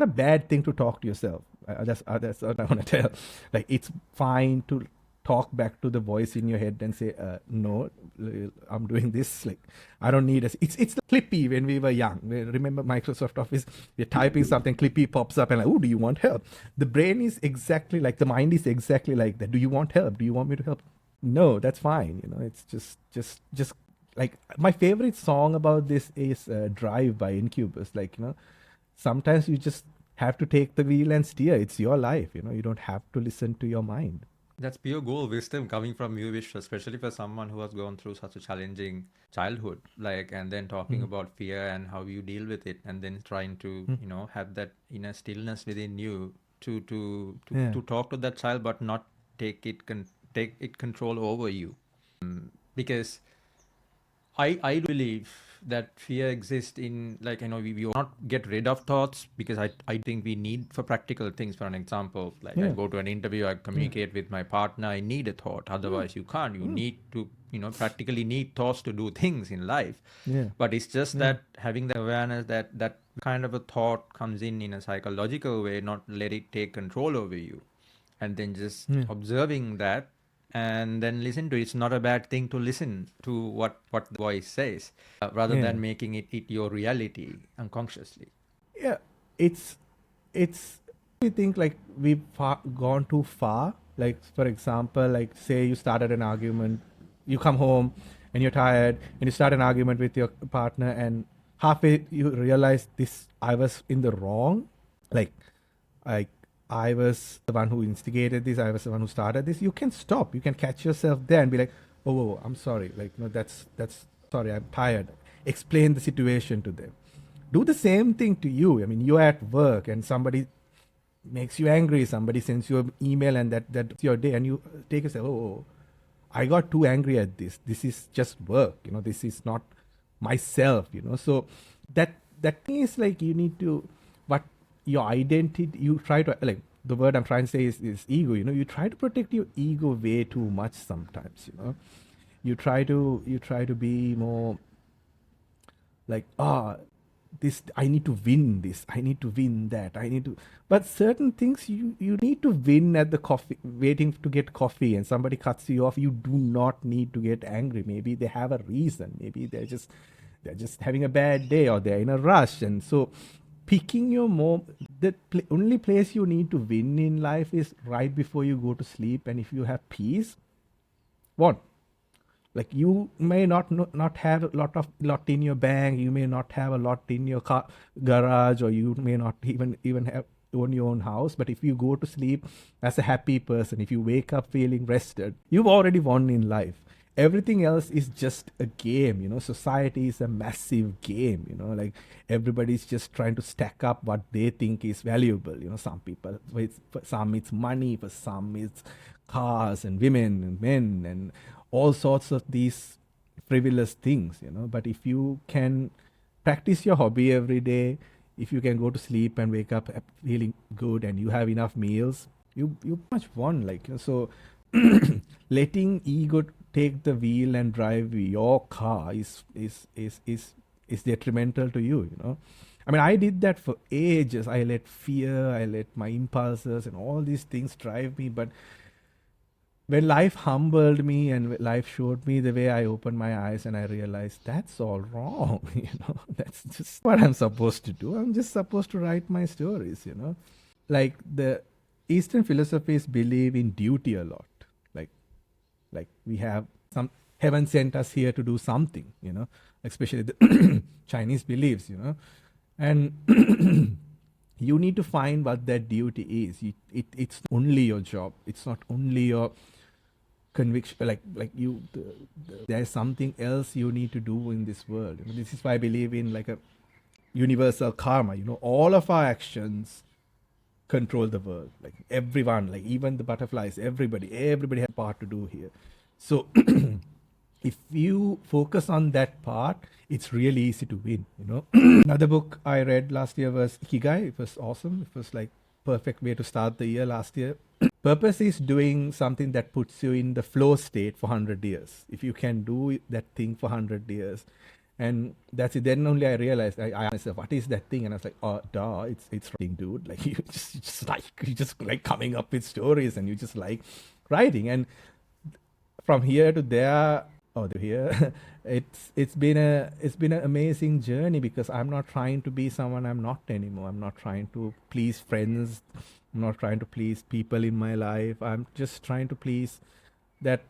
bad thing to talk to yourself. That's what I want to tell. Like, it's fine to talk back to the voice in your head and say, no, I'm doing this. Like, I don't need it's Clippy when we were young. Remember Microsoft Office? We're typing something, Clippy pops up and like, oh, do you want help? The brain is exactly like, the mind is exactly like that. Do you want help? Do you want me to help? No, that's fine. It's just like, my favorite song about this is Drive by Incubus. Like, sometimes you just have to take the wheel and steer. It's your life. You don't have to listen to your mind. That's pure gold wisdom coming from you, Vishwa, especially for someone who has gone through such a challenging childhood, and then talking about fear and how you deal with it, and then trying to, have that inner stillness within you to talk to that child, but not take it control over you. Because I believe that fear exists in, we will not get rid of thoughts, because I think we need, for practical things, for an example, I go to an interview, I communicate with my partner, I need a thought, otherwise you can't. You need to, practically need thoughts to do things in life. But it's just that having the awareness that kind of a thought comes in a psychological way, not let it take control over you, and then just observing that, and then listen to it. It's not a bad thing to listen to what the voice says, rather than making it your reality unconsciously. Yeah, it's. We think like we've gone too far. Like, for example, like, say you started an argument, you come home and you're tired, and you start an argument with your partner, and halfway you realize I was in the wrong. Like I was the one who instigated this, I was the one who started this. You can stop. You can catch yourself there and be like, oh, I'm sorry. Like, that's sorry, I'm tired. Explain the situation to them. Do the same thing to you. I mean, you're at work and somebody makes you angry. Somebody sends you an email and that's your day. And you take yourself, oh, I got too angry at this. This is just work. This is not myself, So that thing is like, you need to, your identity, you try to, like, the word I'm trying to say is ego. You try to protect your ego way too much sometimes. You try to be more like, this, I need to win this, I need to win that, but certain things you need to win at the coffee, waiting to get coffee, and somebody cuts you off. You do not need to get angry. Maybe they have a reason. Maybe they're just they're just having a bad day or they're in a rush. And so picking your only place you need to win in life is right before you go to sleep. And if you have peace, what? Like you may not have a lot in your bank, you may not have a lot in your garage, or you may not even have own your own house. But if you go to sleep as a happy person, if you wake up feeling rested, you've already won in life. Everything else is just a game. Society is a massive game. Like everybody's just trying to stack up what they think is valuable. Some people, for some it's money, for some it's cars and women and men and all sorts of these frivolous things. But if you can practice your hobby every day, if you can go to sleep and wake up feeling good, and you have enough meals, you much won. So letting ego take the wheel and drive your car is detrimental to you. I mean, I did that for ages. I let fear, I let my impulses and all these things drive me. But when life humbled me and life showed me the way, I opened my eyes and I realized that's all wrong. That's just what I'm supposed to do. I'm just supposed to write my stories. Like the Eastern philosophies believe in duty a lot. Like we have some heaven sent us here to do something, especially the Chinese beliefs, and you need to find what that duty is. It's only your job. It's not only your conviction. There's something else you need to do in this world. This is why I believe in like a universal karma. All of our actions control the world. Like everyone, like even the butterflies, everybody has a part to do here. So if you focus on that part, it's really easy to win. Another book I read last year was Ikigai. It was awesome. It was like perfect way to start the year last year. Purpose is doing something that puts you in the flow state for 100 years. If you can do that thing for 100 years, and that's it. Then only I realized, I asked myself, what is that thing? And I was like, oh, duh, it's writing, dude. Like you just like coming up with stories, and you just like writing. And from here to there, or to here, it's been an amazing journey, because I'm not trying to be someone I'm not anymore. I'm not trying to please friends. I'm not trying to please people in my life. I'm just trying to please that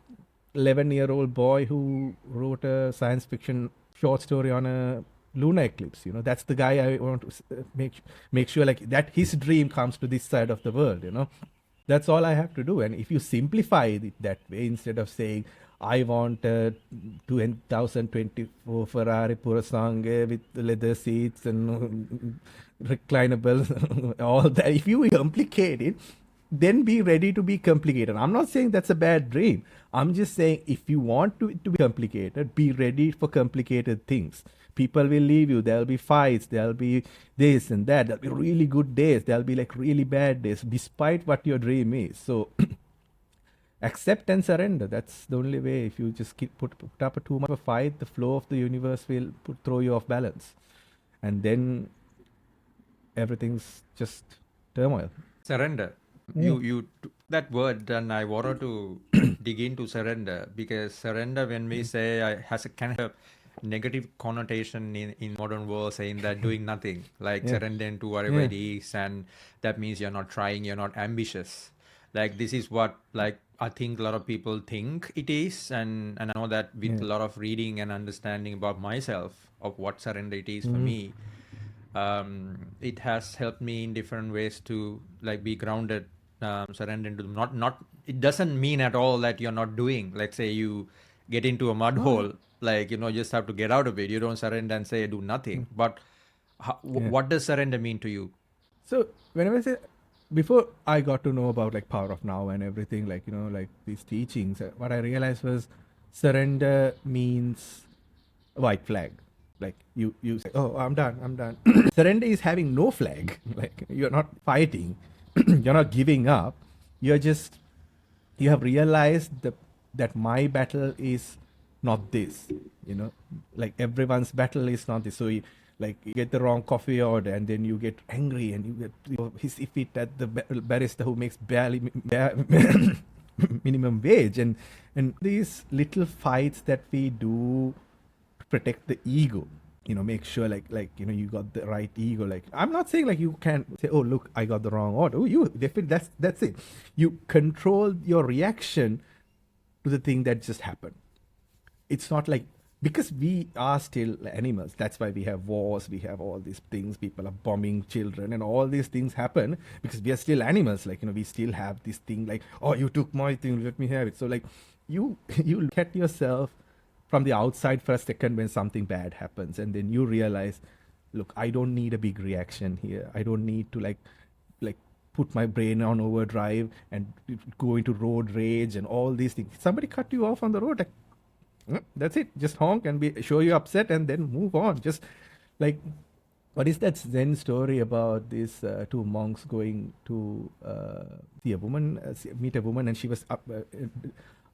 11-year-old boy who wrote a science fiction short story on a lunar eclipse. That's the guy I want to make sure like that his dream comes to this side of the world. That's all I have to do. And if you simplify it that way, instead of saying I want a 2024 Ferrari Purosangue with leather seats and reclinables, all that, if you complicate it, then be ready to be complicated. I'm not saying that's a bad dream. I'm just saying if you want to be complicated, be ready for complicated things. People will leave you. There'll be fights. There'll be this and that. There'll be really good days. There'll be like really bad days, despite what your dream is. So accept and surrender. That's the only way. If you just put up too much of a fight, the flow of the universe will throw you off balance. And then everything's just turmoil. Surrender. You that word, and I wanted to dig into surrender, because surrender, when we say, has a kind of negative connotation in modern world, saying that doing nothing, like surrendering to whatever it is, and that means you're not trying, you're not ambitious. Like this is what like I think a lot of people think it is, and I know that with a lot of reading and understanding about myself of what surrender it is for me, it has helped me in different ways to like be grounded, surrender into not it doesn't mean at all that you're not doing. Let's say you get into a mud hole, like you just have to get out of it. You don't surrender and say do nothing. But what does surrender mean to you? So whenever I say, before I got to know about like Power of Now and everything, like like these teachings, what I realized was surrender means white flag. Like you say, oh, I'm done. Surrender is having no flag. Like you're not fighting, you're not giving up. You have realized that my battle is not this. Like everyone's battle is not this. So you get the wrong coffee order, and then you get angry, and you get hissy fit at the barista who makes barely minimum wage, and these little fights that we do to protect the ego. make sure you got the right ego. Like, I'm not saying like you can say, oh, look, I got the wrong order. Oh, you definitely, that's it. You control your reaction to the thing that just happened. It's not like, because we are still animals. That's why we have wars, we have all these things, people are bombing children, and all these things happen because we are still animals. Like, we still have this thing like, oh, you took my thing, let me have it. So like, you look at yourself from the outside for a second when something bad happens, and then you realize, look, I don't need a big reaction here. I don't need to like put my brain on overdrive and go into road rage and all these things. Somebody cut you off on the road, like, that's it. Just honk and show you upset and then move on. Just like, what is that Zen story about these two monks going to see a woman, meet a woman, and she was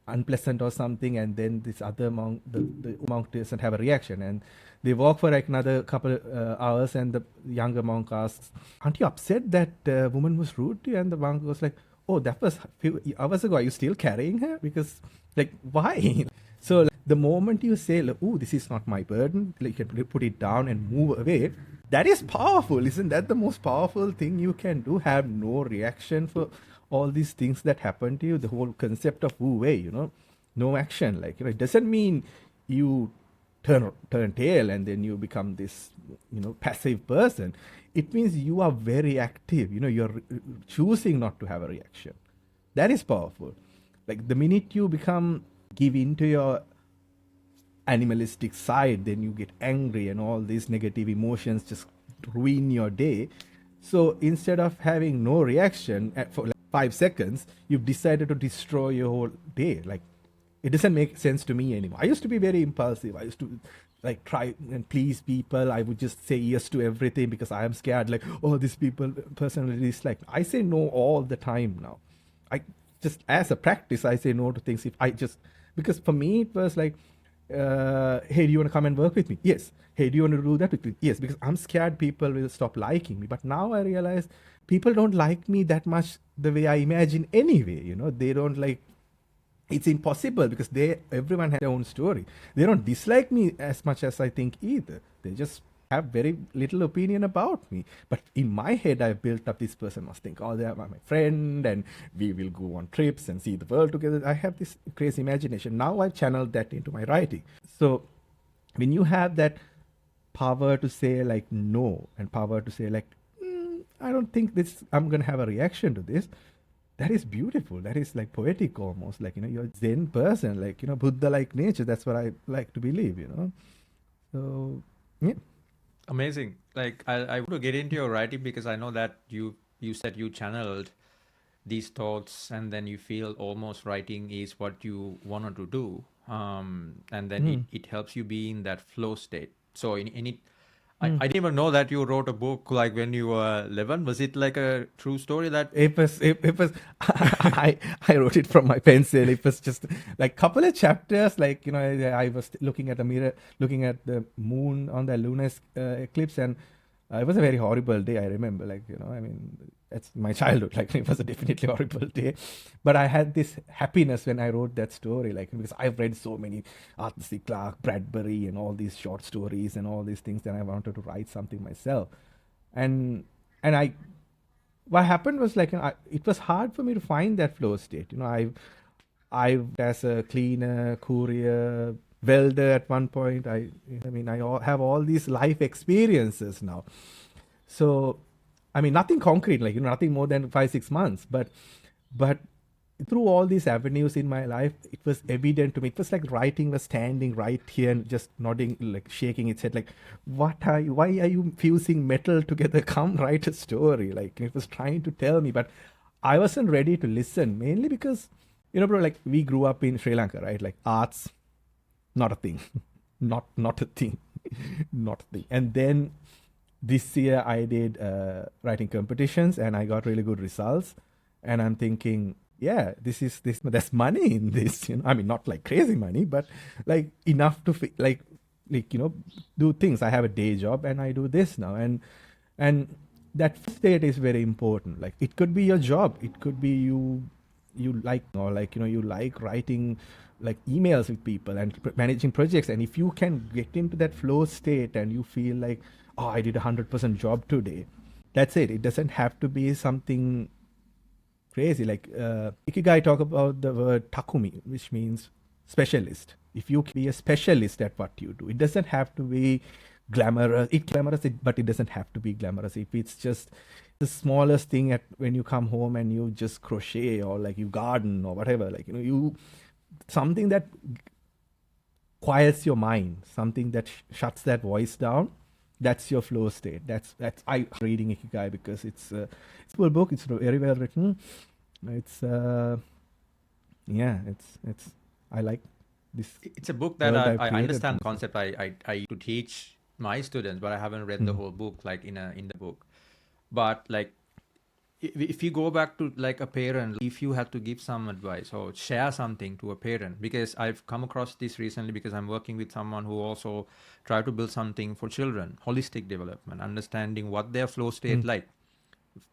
unpleasant or something, and then this other monk, the monk doesn't have a reaction, and they walk for like another couple hours, and the younger monk asks, aren't you upset that woman was rude to you? And the monk was like, oh, that was a few hours ago. Are you still carrying her? Because like, why? So like, the moment you say, like, oh, this is not my burden, like, you can put it down and move away, that is powerful. Isn't that the most powerful thing you can do? Have no reaction for all these things that happen to you. The whole concept of wu wei, no action. Like, it doesn't mean you turn tail and then you become this, passive person. It means you are very active. You're choosing not to have a reaction. That is powerful. Like, the minute you give into your animalistic side, then you get angry and all these negative emotions just ruin your day. So instead of having no reaction for like 5 seconds, you've decided to destroy your whole day. Like, it doesn't make sense to me anymore. I used to be very impulsive. I used to like try and please people. I would just say yes to everything because I am scared. Like, oh, this person will dislike me. I say no all the time now. I just, as a practice, I say no to things because for me it was like, hey, do you want to come and work with me? Yes. Hey, do you want to do that with me? Yes, because I'm scared people will stop liking me. But now I realize people don't like me that much the way I imagine anyway. They don't like, it's impossible because everyone has their own story. They don't dislike me as much as I think either. They just have very little opinion about me. But in my head, I've built up, this person must think, oh, they are my friend and we will go on trips and see the world together. I have this crazy imagination. Now I've channeled that into my writing. So when you have that power to say like no, and power to say like, I don't think I'm going to have a reaction to this, that is beautiful. That is like poetic almost. Like, you're a Zen person, like, Buddha-like nature. That's what I like to believe, So, yeah. Amazing. Like, I want to get into your writing because I know that you said you channeled these thoughts and then you feel almost writing is what you wanted to do. And then it helps you be in that flow state. So I didn't even know that you wrote a book like when you were 11. Was it like a true story that? It was, I wrote it from my pencil. It was just like couple of chapters. Like, I was looking at the mirror, looking at the moon on the lunar eclipse, and it was a very horrible day. I remember, like, it's my childhood. Like, it was a definitely horrible day, but I had this happiness when I wrote that story. Like, because I've read so many 𝗧cie Clarke, Bradbury, and all these short stories and all these things, and I wanted to write something myself. And what happened was like, it was hard for me to find that flow state. I as a cleaner, courier, welder at one point. I have all these life experiences now. So, nothing concrete, like, nothing more than 5-6 months. But through all these avenues in my life, it was evident to me. It was like writing was standing right here and just nodding, like shaking its head, like, why are you fusing metal together? Come write a story. Like, it was trying to tell me, but I wasn't ready to listen, mainly because, bro, like, we grew up in Sri Lanka, right? Like, arts, not a thing. not a thing. Not a thing. And then this year I did writing competitions and I got really good results. And I'm thinking, yeah, there's money in this, not like crazy money, but like enough to do things. I have a day job and I do this now. And that state is very important. Like, it could be your job. It could be you you like, or like, you like writing like emails with people and managing projects. And if you can get into that flow state and you feel like, oh, I did 100% job today, that's it. It doesn't have to be something crazy. Like Ikigai talk about the word takumi, which means specialist. If you can be a specialist at what you do, it doesn't have to be glamorous. But it doesn't have to be glamorous. If it's just the smallest thing at when you come home and you just crochet or like you garden or whatever, like, you something that quiets your mind, something that shuts that voice down. That's your flow state. That's I reading Ikigai because it's a full book. It's very well written. It's it's I like this. It's a book that I understand the concept. I to teach my students, but I haven't read the whole book like in the book. But like if you go back to like a parent, if you had to give some advice or share something to a parent, because I've come across this recently because I'm working with someone who also try to build something for children, holistic development, understanding what their flow state like.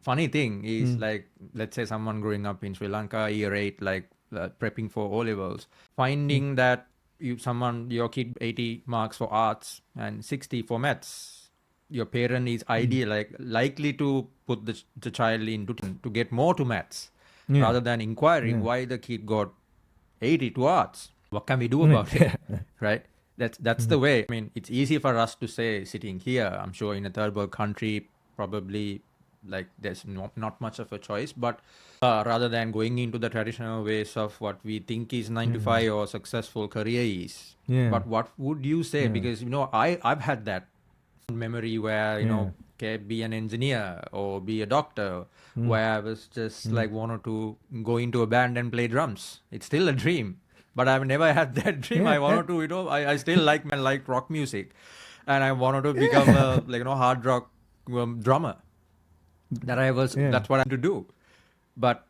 Funny thing is like, let's say someone growing up in Sri Lanka, year 8, like prepping for O-levels, finding that your kid 80 marks for arts and 60 for maths. Your parent is likely to put the child into to get more to maths rather than inquiring why the kid got 80 to arts. What can we do about it? Right? That's the way. I mean, it's easy for us to say sitting here. I'm sure in a third world country, probably like there's not much of a choice, but rather than going into the traditional ways of what we think is 9 to 5 or successful career is. But what would you say? Because, I've had that memory where, be an engineer or be a doctor, where I was just like wanted to go into a band and play drums. It's still a dream, but I've never had that dream. I wanted to, I still like rock music, and I wanted to become a hard rock drummer. That's what I had to do. But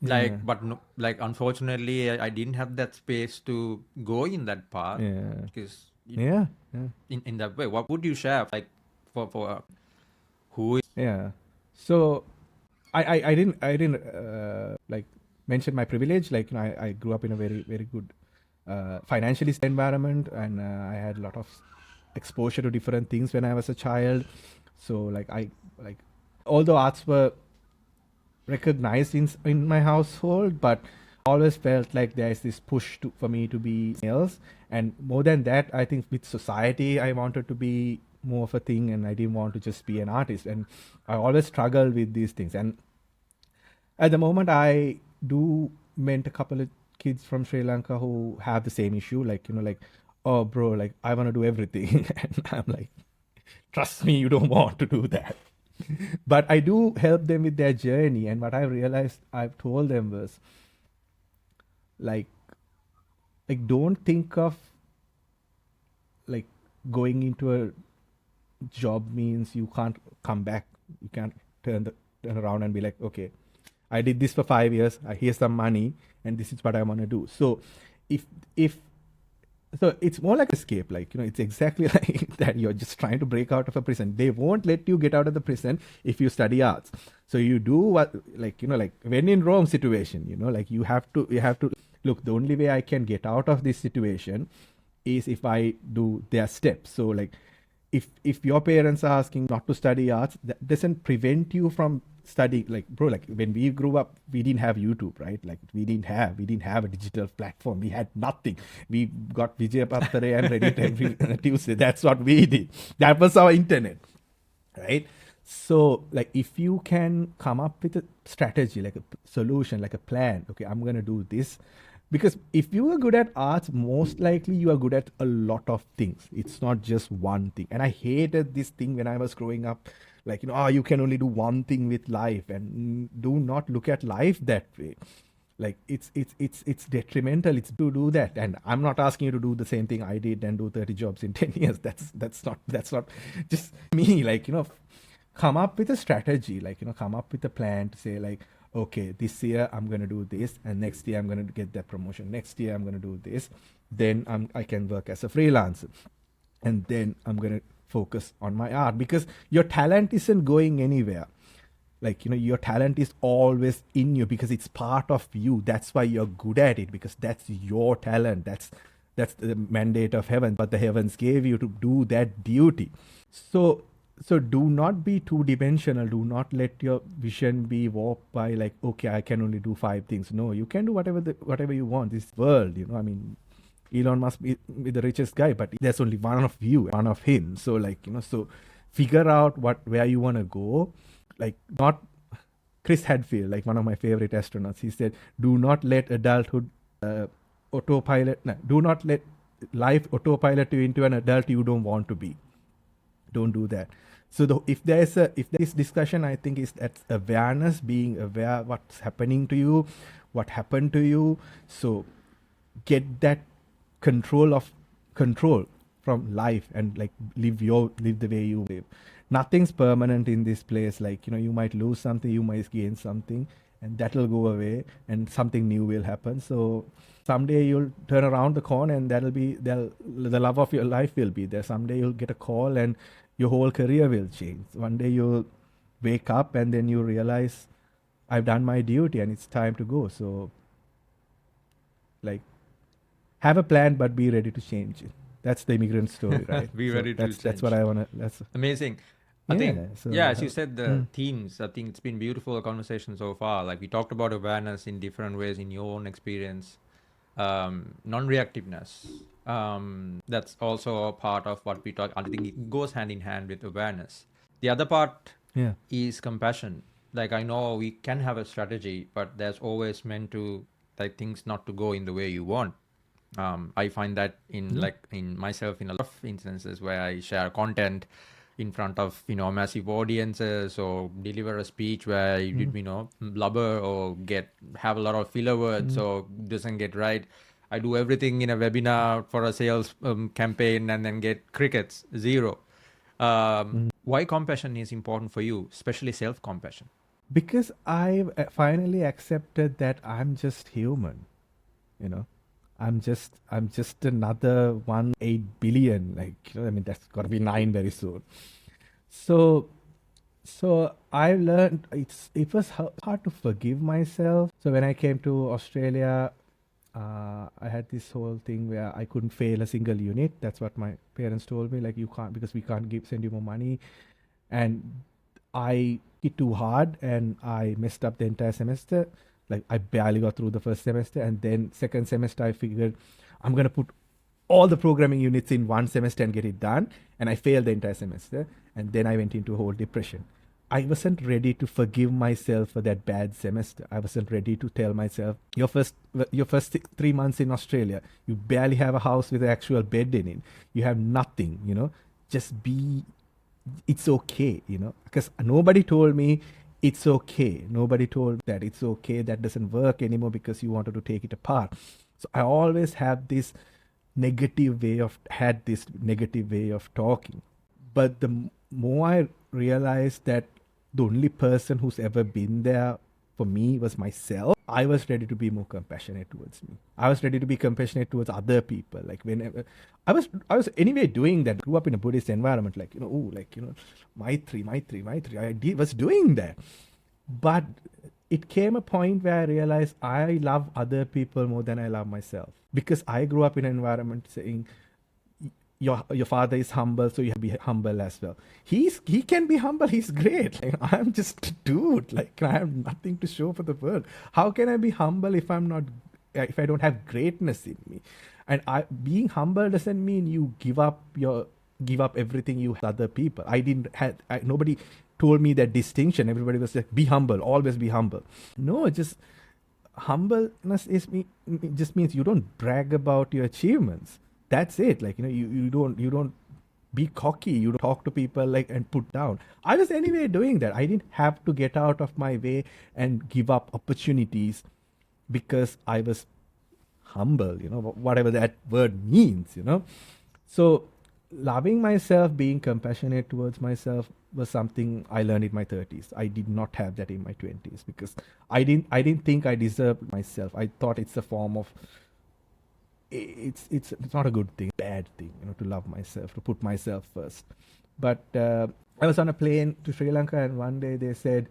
unfortunately, I didn't have that space to go in that path because in that way. What would you share like for who is so I didn't like mention my privilege. Like, I grew up in a very, very good financially stable environment, and I had a lot of exposure to different things when I was a child. So although arts were recognized in my household, but always felt like there's this push for me to be else. And more than that, I think with society, I wanted to be more of a thing, and I didn't want to just be an artist. And I always struggled with these things. And at the moment, I do meet a couple of kids from Sri Lanka who have the same issue. Like, oh, bro, like, I want to do everything. And I'm like, trust me, you don't want to do that. But I do help them with their journey. And what I realized I've told them was, like don't think of like going into a job means you can't come back. You can't turn around and be like, okay, I did this for 5 years. Here's some money, and this is what I want to do. So so it's more like escape. Like, it's exactly like that. You're just trying to break out of a prison. They won't let you get out of the prison if you study arts. So you do what, like when in Rome situation, like you have to look, the only way I can get out of this situation is if I do their steps. So like if your parents are asking not to study arts, that doesn't prevent you from studying. Like, bro, like when we grew up, we didn't have YouTube, right? Like we didn't have a digital platform. We had nothing. We got 𝗲𝗍𝗶𝗀 and Reddit every Tuesday. That's what we did. That was our internet, right? So like if you can come up with a strategy, like a solution, like a plan, okay, I'm going to do this. Because if you are good at arts, most likely you are good at a lot of things. It's not just one thing. And I hated this thing when I was growing up. Like, you can only do one thing with life, and do not look at life that way. Like it's detrimental. It's to do that. And I'm not asking you to do the same thing I did and do 30 jobs in 10 years. That's not just me. Like, come up with a strategy, like, come up with a plan to say like, okay, this year I'm going to do this, and next year I'm going to get that promotion. Next year I'm going to do this. Then I can work as a freelancer. And then I'm going to focus on my art, because your talent isn't going anywhere. Like, your talent is always in you because it's part of you. That's why you're good at it, because that's your talent. That's the mandate of heaven, but the heavens gave you to do that duty. So do not be two-dimensional. Do not let your vision be warped by like, okay, I can only do 5 things. No, you can do whatever you want. This world, I mean, Elon must be the richest guy, but there's only one of you, one of him. So like, so figure out where you want to go. Like, not Chris Hadfield, like one of my favorite astronauts. He said, do not let adulthood do not let life autopilot you into an adult you don't want to be. Don't do that. So if there is discussion, I think is that awareness, being aware what's happening to you, what happened to you. So get that control from life and like live the way you live. Nothing's permanent in this place. Like, you might lose something, you might gain something, and that'll go away and something new will happen. So someday you'll turn around the corner and the love of your life will be there. Someday you'll get a call and your whole career will change. One day you'll wake up and then you realize, I've done my duty and it's time to go. So like, have a plan, but be ready to change it. That's the immigrant story, right? Be ready to change. That's what I want to, Amazing. I think, as you said, the themes, I think it's been beautiful conversation so far. Like, we talked about awareness in different ways in your own experience. Non-reactiveness. That's also a part of what we talk. I think it goes hand in hand with awareness. The other part is compassion. Like, I know we can have a strategy, but there's always meant to, like, things not to go in the way you want. I find that in myself in a lot of instances where I share content in front of massive audiences or deliver a speech where you blubber or have a lot of filler words or doesn't get right. I do everything in a webinar for a sales campaign and then get crickets, zero. Why compassion is important for you, especially self-compassion? Because I finally accepted that I'm just human, I'm just another 1/8 billion. Like, I mean, that's got to be 9 very soon. So I learned it was hard to forgive myself. So when I came to Australia, I had this whole thing where I couldn't fail a single unit. That's what my parents told me. Like, you can't, because we can't send you more money. And I hit too hard and I messed up the entire semester. Like, I barely got through the first semester, and then second semester I figured I'm going to put all the programming units in one semester and get it done. And I failed the entire semester. And then I went into a whole depression. I wasn't ready to forgive myself for that bad semester. I wasn't ready to tell myself, your first 3 months in Australia, you barely have a house with an actual bed in it. You have nothing, just it's okay, because nobody told me it's okay. Nobody told that it's okay. That doesn't work anymore because you wanted to take it apart. So I always had this negative way of talking. But the more I realized that the only person who's ever been there for me was myself, I was ready to be more compassionate towards me. I was ready to be compassionate towards other people. Like, whenever I was anyway doing that. Grew up in a Buddhist environment, like, Maitri. I was doing that. But it came a point where I realized I love other people more than I love myself. Because I grew up in an environment saying, your father is humble, so you have to be humble as well. He can be humble. He's great. Like, I'm just a dude. Like, I have nothing to show for the world. How can I be humble if I don't have greatness in me? And being humble doesn't mean you give up everything you have other people. Nobody told me that distinction. Everybody was like, be humble, always be humble. No, just humbleness just means you don't brag about your achievements. That's it. Like, you don't be cocky. You don't talk to people like and put down. I was anyway doing that. I didn't have to get out of my way and give up opportunities because I was humble, whatever that word means, So loving myself, being compassionate towards myself was something I learned in my 30s. I did not have that in my 20s because I didn't think I deserved myself. I thought it's a form of it's not a good thing, bad thing, to love myself, to put myself first. But I was on a plane to Sri Lanka, and one day they said,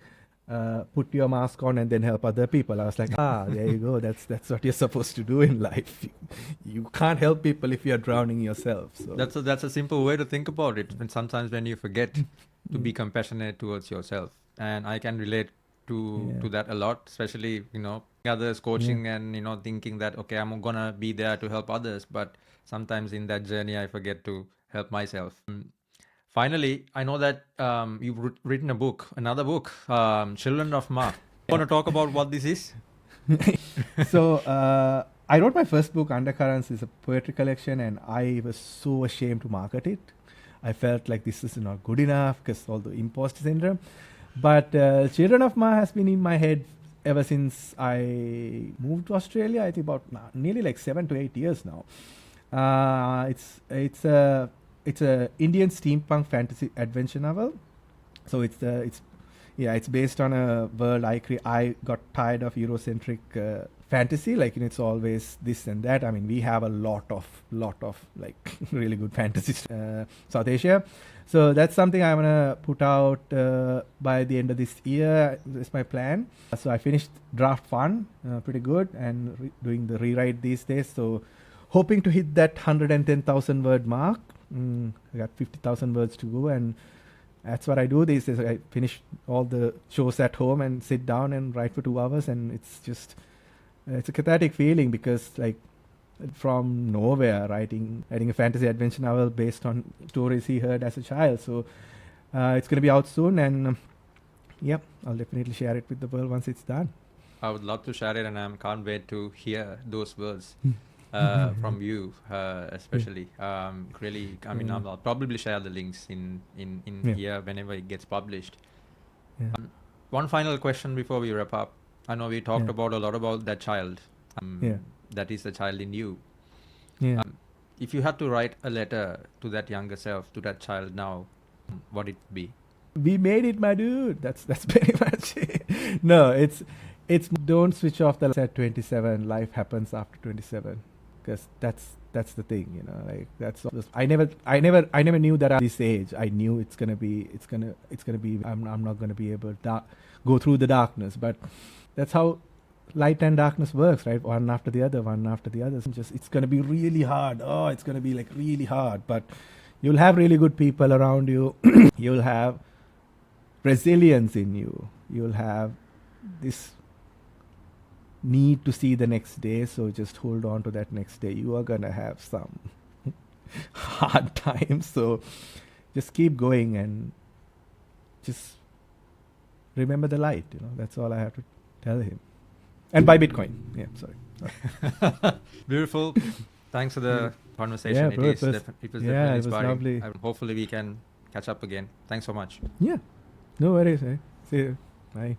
put your mask on and then help other people. I was like, there you go. That's what you're supposed to do in life. You can't help people if you're drowning yourself. So That's a simple way to think about it. And sometimes when you forget to be compassionate towards yourself, and I can relate to that a lot, especially others coaching and thinking that okay, I'm gonna be there to help others, but sometimes in that journey I forget to help myself. Finally, I know that you've written another book, Children of Ma. Want to talk about what this is? So I wrote my first book, Undercurrents. Is a poetry collection, and I was so ashamed to market it. I felt like this is not good enough because all the imposter syndrome. But Children of Ma has been in my head ever since I moved to Australia. I think about nearly like 7 to 8 years now. It's a Indian steampunk fantasy adventure novel. So it's based on a world I got tired of Eurocentric fantasy. Like it's always this and that. I mean, we have a lot of like really good fantasies South Asia. So that's something I'm gonna put out by the end of this year. That's my plan. So I finished draft 1, pretty good, and doing the rewrite these days. So hoping to hit that 110,000 word mark. I got 50,000 words to go, and that's what I do these days. I finish all the shows at home and sit down and write for 2 hours, and it's just it's a cathartic feeling because like from nowhere writing a fantasy adventure novel based on stories he heard as a child. So it's going to be out soon, and I'll definitely share it with the world once it's done. I would love to share it, and I can't wait to hear those words from you, especially. Really, I mean, I'll probably share the links in here whenever it gets published. One final question before we wrap up. I know we talked about a lot about that child. That is the child in you. If you had to write a letter to that younger self, to that child now, what it would be? We made it, my dude. That's pretty much it. No, it's don't switch off the lights at 27. Life happens after 27, because that's the thing, like that's I never knew that at this age. I knew it's gonna be I'm not gonna be able to go through the darkness, but that's how light and darkness works, right? One after the other. It's gonna be really hard. It's gonna be like really hard, but you'll have really good people around you. You'll have resilience in you. You'll have this need to see the next day, so just hold on to that next day. You are gonna have some hard times, so just keep going and just remember the light. That's all I have to tell him. And buy Bitcoin. Sorry. Beautiful. Thanks for the conversation. It was definitely inspiring. Lovely. And hopefully we can catch up again. Thanks so much. No worries. See you. Bye.